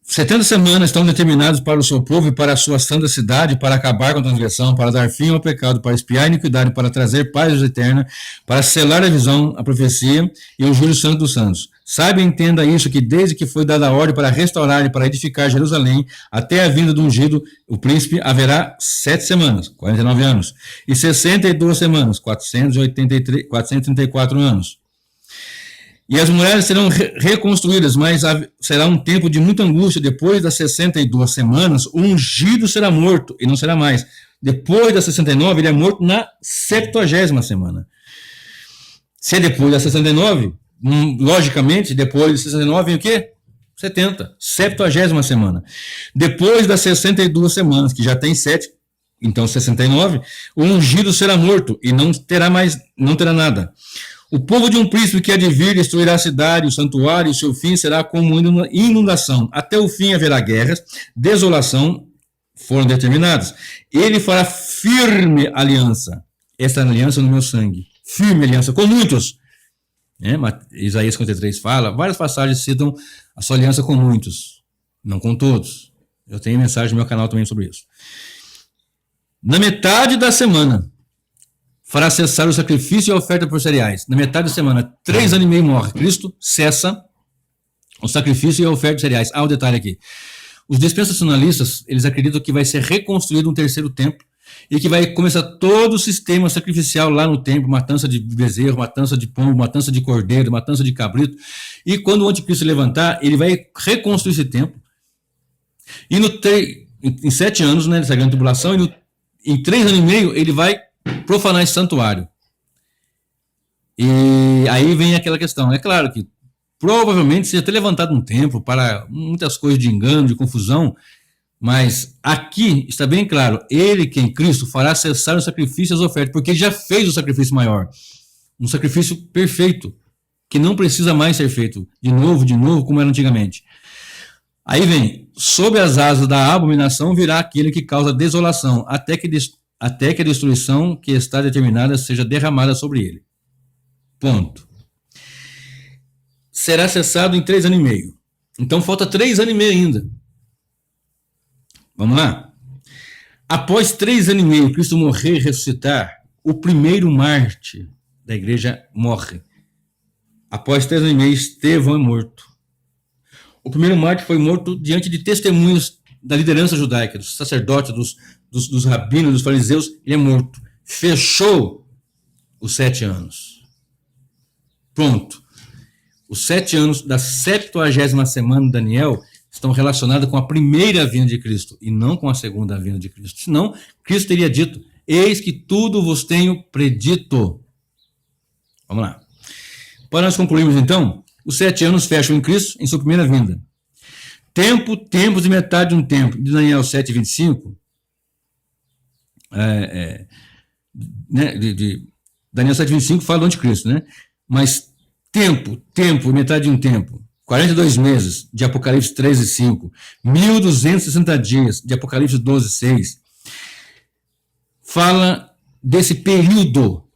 70 semanas estão determinadas para o seu povo e para a sua santa cidade, para acabar com a transgressão, para dar fim ao pecado, para expiar a iniquidade, para trazer paz eterna, para selar a visão, a profecia e o júri santo dos santos. Saiba e entenda isso, que desde que foi dada a ordem para restaurar e para edificar Jerusalém, até a vinda do ungido, o príncipe, haverá 7 semanas, 49 anos, e 62 semanas, 434 anos. E as muralhas serão reconstruídas, mas será um tempo de muita angústia. Depois das 62 semanas, o ungido será morto e não será mais. Depois das 69, ele é morto na 70ª semana. Se é depois das 69, logicamente, depois das 69 vem o quê? 70, 70ª semana. Depois das 62 semanas, que já tem 7, então 69, o ungido será morto e não terá nada. O povo de um príncipe que há de vir destruirá a cidade, o santuário, e o seu fim será como inundação. Até o fim haverá guerras, desolação, foram determinadas. Ele fará firme aliança, esta aliança no meu sangue, firme aliança com muitos. Isaías 53 fala, várias passagens citam a sua aliança com muitos, não com todos. Eu tenho mensagem no meu canal também sobre isso. Na metade da semana, fará cessar o sacrifício e a oferta por cereais. Na metade da semana, 3 anos e meio morre Cristo, cessa o sacrifício e a oferta de cereais. O detalhe aqui. Os dispensacionalistas, eles acreditam que vai ser reconstruído um terceiro templo e que vai começar todo o sistema sacrificial lá no templo, matança de bezerro, matança de pombo, matança de cordeiro, matança de cabrito. E quando o anticristo levantar, ele vai reconstruir esse templo. E em 7 anos, né, nessa grande tribulação, em 3 anos e meio, ele vai profanar esse santuário. E aí vem aquela questão. É claro que provavelmente seja ter levantado um templo para muitas coisas de engano, de confusão, mas aqui está bem claro, ele, quem Cristo, fará cessar o sacrifício e as ofertas, porque ele já fez o sacrifício maior, um sacrifício perfeito, que não precisa mais ser feito de novo, como era antigamente. Aí vem, sob as asas da abominação virá aquele que causa desolação, até que a destruição que está determinada seja derramada sobre ele. Ponto. Será cessado em 3 anos e meio. Então falta 3 anos e meio ainda. Vamos lá? Após 3 anos e meio, Cristo morrer e ressuscitar, o primeiro mártir da igreja morre. Após 3 anos e meio, Estevão é morto. O primeiro mártir foi morto diante de testemunhos da liderança judaica, dos sacerdotes, dos rabinos, dos fariseus. Ele é morto. Fechou os 7 anos. Pronto. Os 7 anos da 70ª semana de Daniel estão relacionados com a primeira vinda de Cristo e não com a segunda vinda de Cristo. Senão, Cristo teria dito, eis que tudo vos tenho predito. Vamos lá. Para nós concluirmos, então, os 7 anos fecham em Cristo em sua primeira vinda. Tempos e metade de um tempo, de Daniel 7:25, Daniel 7:25 fala do anticristo, né? Mas tempo e metade de um tempo, 42 meses, de Apocalipse 13:5, 1260 dias, de Apocalipse 12:6, fala desse período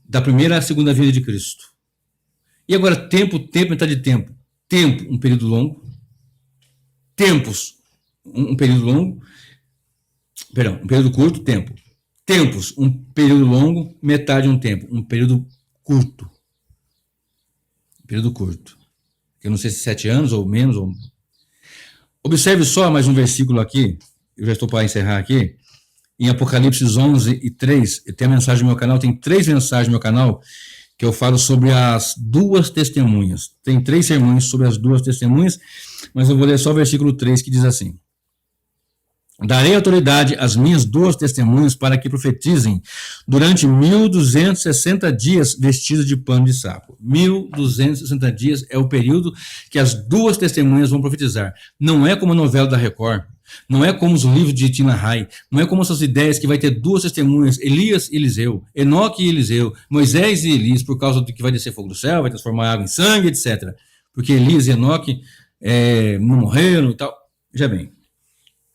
da primeira à segunda vinda de Cristo. E agora, tempo, metade de tempo. Tempo, um período longo. Tempos, um período longo. Perdão, um período curto, tempo. Tempos, um período longo, metade um tempo. Um período curto. Período curto. Eu não sei se 7 anos ou menos. Observe só mais um versículo aqui. Eu já estou para encerrar aqui. Em Apocalipse 11:3, tem a mensagem no meu canal, tem 3 mensagens no meu canal, que eu falo sobre as duas testemunhas. Tem 3 sermões sobre as duas testemunhas, mas eu vou ler só o versículo 3, que diz assim: darei autoridade às minhas 2 testemunhas para que profetizem durante 1260 dias vestidas de pano de saco. 1260 dias é o período que as 2 testemunhas vão profetizar. Não é como a novela da Record, não é como os livros de Tina Ray, não é como essas ideias que vai ter 2 testemunhas, Elias e Eliseu, Enoque e Eliseu, Moisés e Elias, por causa do que vai descer fogo do céu, vai transformar água em sangue, etc. Porque Elias e Enoque não morreram e tal. Já bem,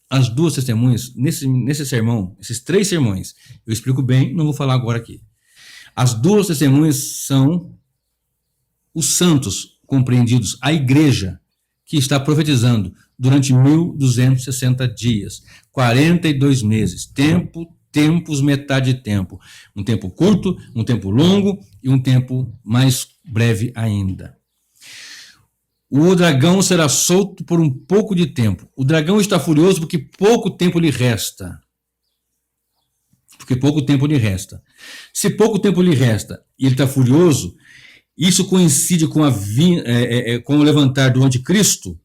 as 2 testemunhas, nesse sermão, esses 3 sermões, eu explico bem, não vou falar agora aqui. As 2 testemunhas são os santos compreendidos, a igreja que está profetizando durante 1260 dias, 42 meses, tempos, metade de tempo. Um tempo curto, um tempo longo e um tempo mais breve ainda. O dragão será solto por um pouco de tempo. O dragão está furioso porque pouco tempo lhe resta. Se pouco tempo lhe resta e ele está furioso, isso coincide com o levantar do anticristo.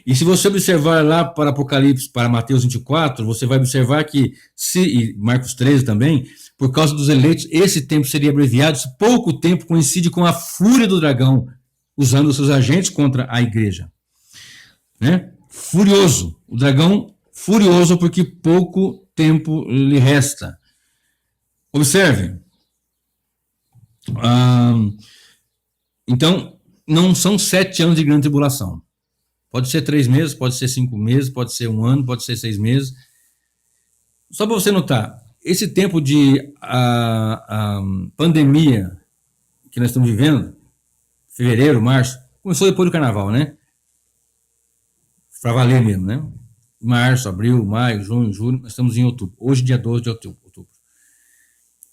E se você observar lá para Apocalipse, para Mateus 24, você vai observar que, e Marcos 13 também, por causa dos eleitos, esse tempo seria abreviado, se pouco tempo coincide com a fúria do dragão, usando os seus agentes contra a igreja. Né? Furioso. O dragão furioso porque pouco tempo lhe resta. Observe. Então, não são 7 anos de grande tribulação. Pode ser 3 meses, pode ser 5 meses, pode ser 1 ano, pode ser 6 meses. Só para você notar, esse tempo de pandemia que nós estamos vivendo, fevereiro, março, começou depois do carnaval, né? Para valer mesmo, né? Março, abril, maio, junho, julho, nós estamos em outubro. Hoje, dia 12 de outubro.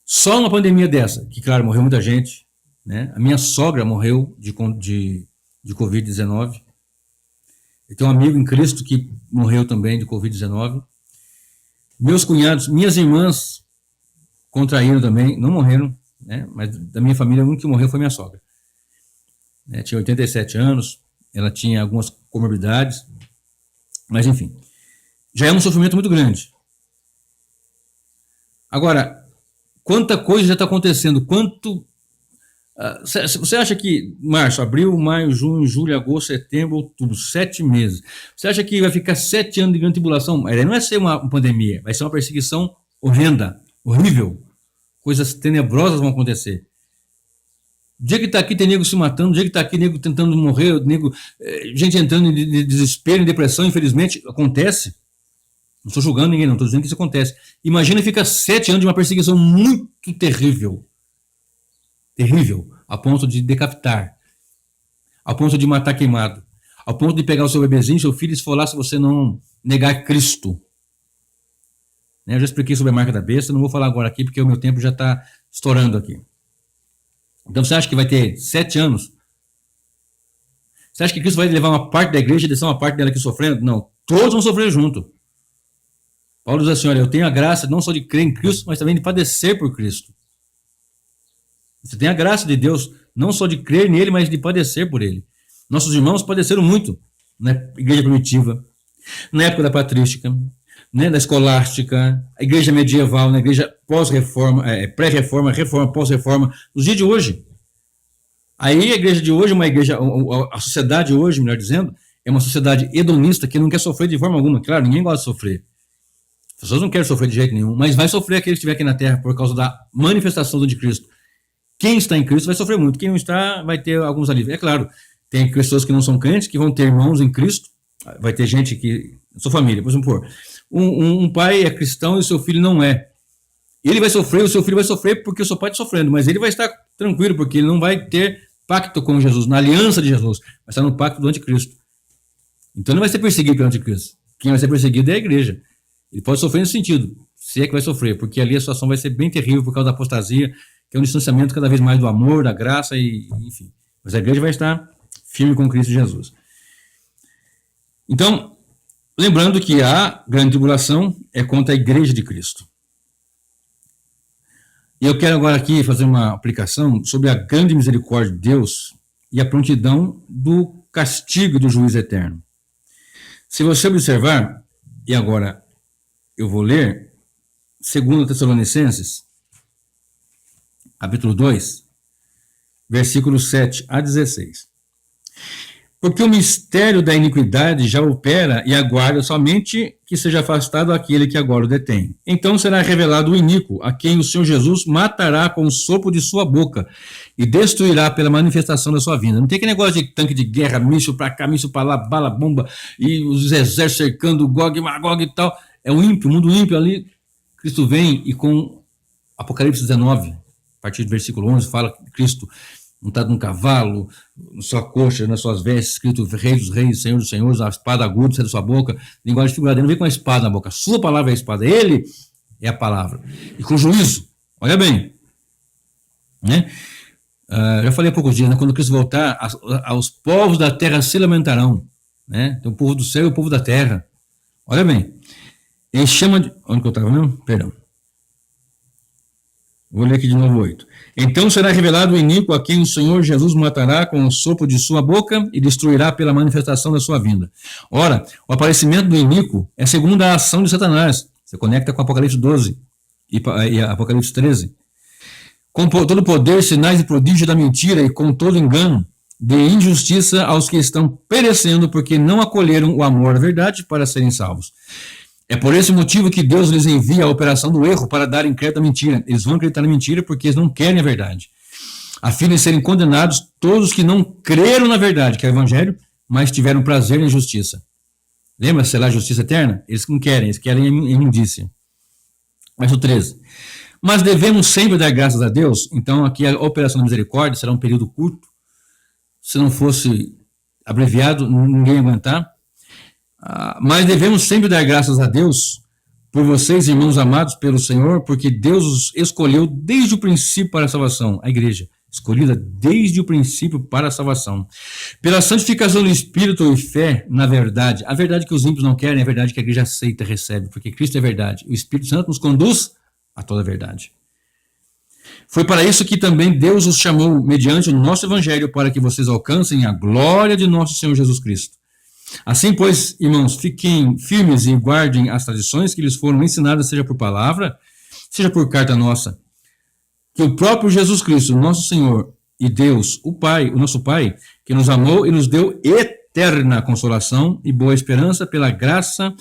Só uma pandemia dessa, que claro, morreu muita gente, né? A minha sogra morreu de Covid-19. Eu tenho um amigo em Cristo que morreu também de Covid-19. Meus cunhados, minhas irmãs contraíram também, não morreram, né? Mas da minha família, o único que morreu foi minha sogra. Tinha 87 anos, ela tinha algumas comorbidades, mas enfim, já é um sofrimento muito grande. Agora, quanta coisa já está acontecendo, você acha que março, abril, maio, junho, julho, agosto, setembro, outubro, 7 meses, você acha que vai ficar 7 anos de grande tribulação? Não vai ser uma pandemia, vai ser uma perseguição horrenda, horrível, coisas tenebrosas vão acontecer. O dia que está aqui tem nego se matando, o dia que está aqui nego tentando morrer, gente entrando em desespero, em depressão, infelizmente, acontece. Não estou julgando ninguém, não, estou dizendo que isso acontece. Imagina ficar 7 anos de uma perseguição muito terrível, a ponto de decapitar, a ponto de matar queimado, a ponto de pegar o seu bebezinho, seu filho e esfolar se você não negar Cristo. Eu já expliquei sobre a marca da besta, não vou falar agora aqui porque o meu tempo já está estourando aqui. Então você acha que vai ter 7 anos? Você acha que Cristo vai levar uma parte da igreja e deixar uma parte dela aqui sofrendo? Não, todos vão sofrer junto. Paulo diz assim, olha, eu tenho a graça não só de crer em Cristo, mas também de padecer por Cristo. Você tem a graça de Deus não só de crer nele, mas de padecer por ele. Nossos irmãos padeceram muito na igreja primitiva, na época da patrística, da escolástica, a igreja medieval, na igreja pós-reforma, pré-reforma, reforma, pós-reforma, nos dias de hoje. Aí a igreja de hoje, a sociedade hoje, melhor dizendo, é uma sociedade hedonista que não quer sofrer de forma alguma. Claro, ninguém gosta de sofrer. As pessoas não querem sofrer de jeito nenhum, mas vai sofrer aquele que estiver aqui na terra por causa da manifestação do anticristo. Quem está em Cristo vai sofrer muito, quem não está vai ter alguns alívios. É claro, tem pessoas que não são crentes, que vão ter irmãos em Cristo, vai ter gente que... Sua família, por exemplo, um pai é cristão e o seu filho não é. Ele vai sofrer, o seu filho vai sofrer porque o seu pai está sofrendo, mas ele vai estar tranquilo, porque ele não vai ter pacto com Jesus, na aliança de Jesus, vai estar no pacto do anticristo. Então ele vai ser perseguido pelo anticristo. Quem vai ser perseguido é a igreja. Ele pode sofrer nesse sentido, se é que vai sofrer, porque ali a situação vai ser bem terrível por causa da apostasia, que é um distanciamento cada vez mais do amor, da graça, enfim. Mas a igreja vai estar firme com Cristo Jesus. Então, lembrando que a grande tribulação é contra a igreja de Cristo. E eu quero agora aqui fazer uma aplicação sobre a grande misericórdia de Deus e a prontidão do castigo do juiz eterno. Se você observar, e agora eu vou ler 2 Tessalonicenses, capítulo 2, versículos 7 a 16. Porque o mistério da iniquidade já opera e aguarda somente que seja afastado aquele que agora o detém. Então será revelado o iníquo, a quem o Senhor Jesus matará com o sopro de sua boca e destruirá pela manifestação da sua vinda. Não tem aquele negócio de tanque de guerra, míssil pra cá, míssil pra lá, bala, bomba, e os exércitos cercando o Gog, Magog e tal. É o ímpio, o mundo ímpio ali. Cristo vem e com Apocalipse 19, a partir do versículo 11, fala que Cristo montado num cavalo, na sua coxa, nas suas vestes, escrito Rei dos Reis, Senhor dos Senhores, a espada aguda sai da sua boca, linguagem figurada. Ele não vem com a espada na boca, a sua palavra é a espada, ele é a palavra. E com juízo, olha bem, né? Já falei há poucos dias, né? Quando Cristo voltar, os povos da terra se lamentarão, né? Tem o povo do céu e o povo da terra. Olha bem, ele chama de... Onde que eu estava mesmo? Perdão. Vou ler aqui de novo 8. Então será revelado o iníquo a quem o Senhor Jesus matará com o sopro de sua boca e destruirá pela manifestação da sua vinda. Ora, o aparecimento do iníquo é segundo a ação de Satanás. Você conecta com Apocalipse 12 e Apocalipse 13. Com todo poder, sinais e prodígio da mentira e com todo engano de injustiça aos que estão perecendo porque não acolheram o amor à verdade para serem salvos. É por esse motivo que Deus lhes envia a operação do erro para darem crédito à mentira. Eles vão acreditar na mentira porque eles não querem a verdade. A fim de serem condenados todos que não creram na verdade, que é o evangelho, mas tiveram prazer na injustiça. Lembra, sei lá, a justiça eterna? Eles não querem, eles querem a imundícia. Verso 13. Mas devemos sempre dar graças a Deus. Então aqui a operação da misericórdia será um período curto. Se não fosse abreviado, ninguém ia aguentar. Mas devemos sempre dar graças a Deus por vocês, irmãos amados pelo Senhor, porque Deus os escolheu desde o princípio para a salvação, a igreja, escolhida desde o princípio para a salvação, pela santificação do Espírito e fé na verdade. A verdade que os ímpios não querem é a verdade que a igreja aceita e recebe, porque Cristo é verdade. O Espírito Santo nos conduz a toda a verdade. Foi para isso que também Deus os chamou mediante o nosso evangelho, para que vocês alcancem a glória de nosso Senhor Jesus Cristo. Assim, pois, irmãos, fiquem firmes e guardem as tradições que lhes foram ensinadas, seja por palavra, seja por carta nossa. Que o próprio Jesus Cristo, nosso Senhor, e Deus, o Pai, o nosso Pai, que nos amou e nos deu eterna consolação e boa esperança pela graça,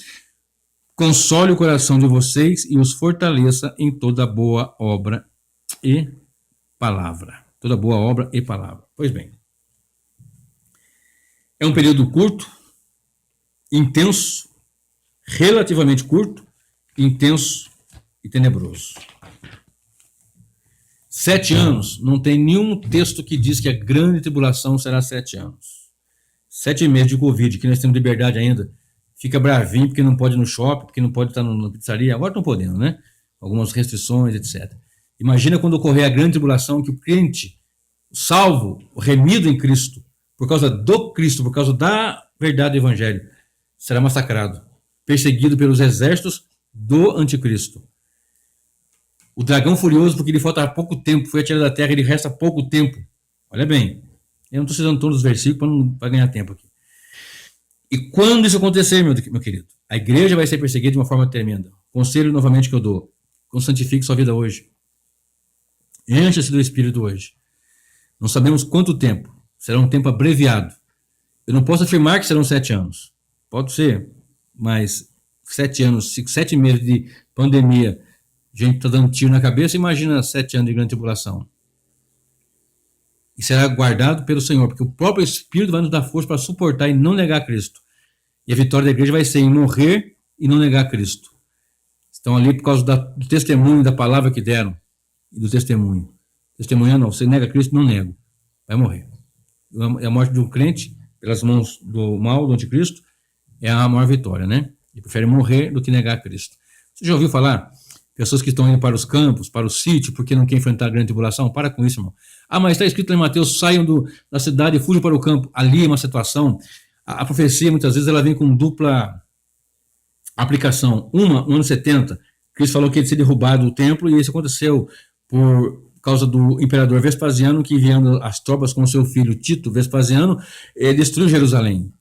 console o coração de vocês e os fortaleça em toda boa obra e palavra. Toda boa obra e palavra. Pois bem, é um período curto, intenso, relativamente curto, intenso e tenebroso. 7 anos, não tem nenhum texto que diz que a grande tribulação será 7 anos. 7 meses de Covid, que nós temos liberdade ainda, fica bravinho porque não pode ir no shopping, porque não pode estar na pizzaria, agora estão podendo, né? Algumas restrições, etc. Imagina quando ocorrer a grande tribulação, que o crente, salvo, remido em Cristo, por causa do Cristo, por causa da verdade do evangelho, será massacrado, perseguido pelos exércitos do anticristo. O dragão furioso, porque lhe falta pouco tempo, foi atirado da terra, ele resta pouco tempo. Olha bem, eu não estou citando todos os versículos para ganhar tempo aqui. E quando isso acontecer, meu querido, a igreja vai ser perseguida de uma forma tremenda. Conselho novamente que eu dou, santifique sua vida hoje. Encha-se do Espírito hoje. Não sabemos quanto tempo, será um tempo abreviado. Eu não posso afirmar que serão 7 anos. Pode ser, mas 7 anos, 7 meses de pandemia, gente está dando tiro na cabeça, imagina 7 anos de grande tribulação. E será guardado pelo Senhor, porque o próprio Espírito vai nos dar força para suportar e não negar Cristo. E a vitória da igreja vai ser em morrer e não negar Cristo. Estão ali por causa do testemunho, da palavra que deram, e do testemunho. Testemunhar não, você nega Cristo, não nego, vai morrer. A morte de um crente, pelas mãos do mal, do anticristo, é a maior vitória, né? Ele prefere morrer do que negar Cristo. Você já ouviu falar? Pessoas que estão indo para os campos, para o sítio, porque não querem enfrentar a grande tribulação? Para com isso, irmão. Mas está escrito em Mateus, saiam da cidade e fujam para o campo. Ali é uma situação. A profecia, muitas vezes, ela vem com dupla aplicação. No ano 70, Cristo falou que ia ser derrubado o templo, e isso aconteceu. por causa do imperador Vespasiano, que enviando as tropas com seu filho Tito Vespasiano, destruiu Jerusalém.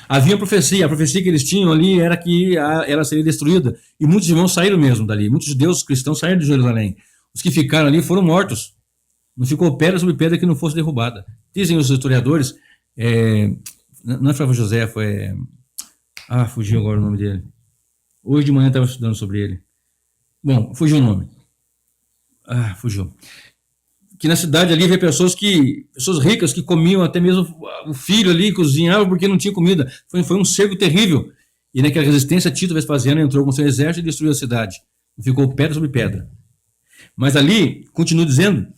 Havia profecia, a profecia que eles tinham ali era que ela seria destruída, e muitos irmãos saíram mesmo dali, muitos judeus cristãos saíram de Jerusalém. Os que ficaram ali foram mortos, não ficou pedra sobre pedra que não fosse derrubada. Dizem os historiadores, não é Flávio José, fugiu agora o nome dele. Hoje de manhã estava estudando sobre ele. Bom, fugiu o nome. Fugiu. Que na cidade ali havia pessoas ricas que comiam até mesmo o filho ali, cozinhavam porque não tinha comida. Foi um cerco terrível. E naquela resistência, Tito Vespasiano entrou com seu exército e destruiu a cidade. Ficou pedra sobre pedra. Mas ali, continua dizendo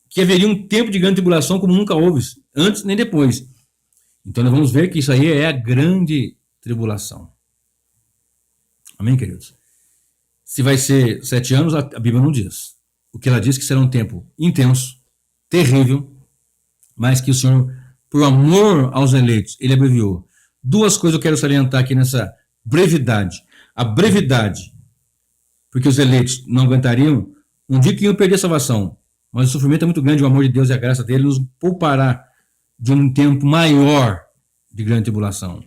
que haveria um tempo de grande tribulação como nunca houve, antes nem depois. Então nós vamos ver que isso aí é a grande tribulação. Amém, queridos? Se vai ser 7 anos, a Bíblia não diz. O que ela diz que será um tempo intenso, terrível, mas que o Senhor, por amor aos eleitos, ele abreviou. 2 coisas eu quero salientar aqui nessa brevidade. A brevidade, porque os eleitos não aguentariam, não digo que iam perder a salvação, mas o sofrimento é muito grande, o amor de Deus e a graça dele nos poupará de um tempo maior de grande tribulação.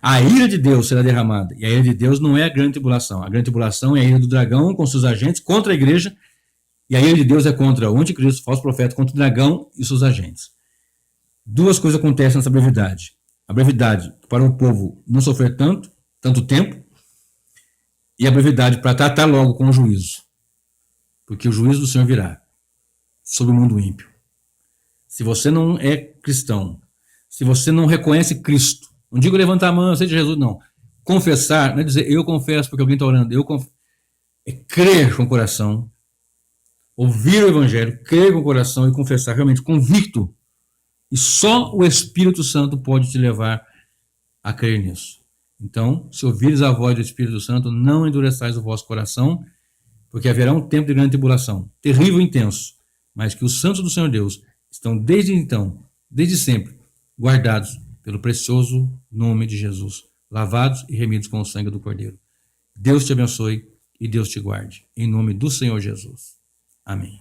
A ira de Deus será derramada. E a ira de Deus não é a grande tribulação. A grande tribulação é a ira do dragão com seus agentes contra a igreja. E a ira de Deus é contra o anticristo, o falso profeta, contra o dragão e seus agentes. 2 coisas acontecem nessa brevidade. A brevidade para o povo não sofrer tanto tempo. E a brevidade para tratar logo com o juízo. Porque o juízo do Senhor virá sobre o mundo ímpio. Se você não é cristão, se você não reconhece Cristo, não digo levantar a mão, aceite Jesus, não. Confessar, não é dizer eu confesso porque alguém está orando. É crer com o coração, ouvir o Evangelho, crer com o coração e confessar realmente convicto. E só o Espírito Santo pode te levar a crer nisso. Então, se ouvires a voz do Espírito Santo, não endureçais o vosso coração, porque haverá um tempo de grande tribulação, terrível e intenso, mas que os santos do Senhor Deus estão desde então, desde sempre, guardados pelo precioso nome de Jesus, lavados e remidos com o sangue do Cordeiro. Deus te abençoe e Deus te guarde. Em nome do Senhor Jesus. Amém.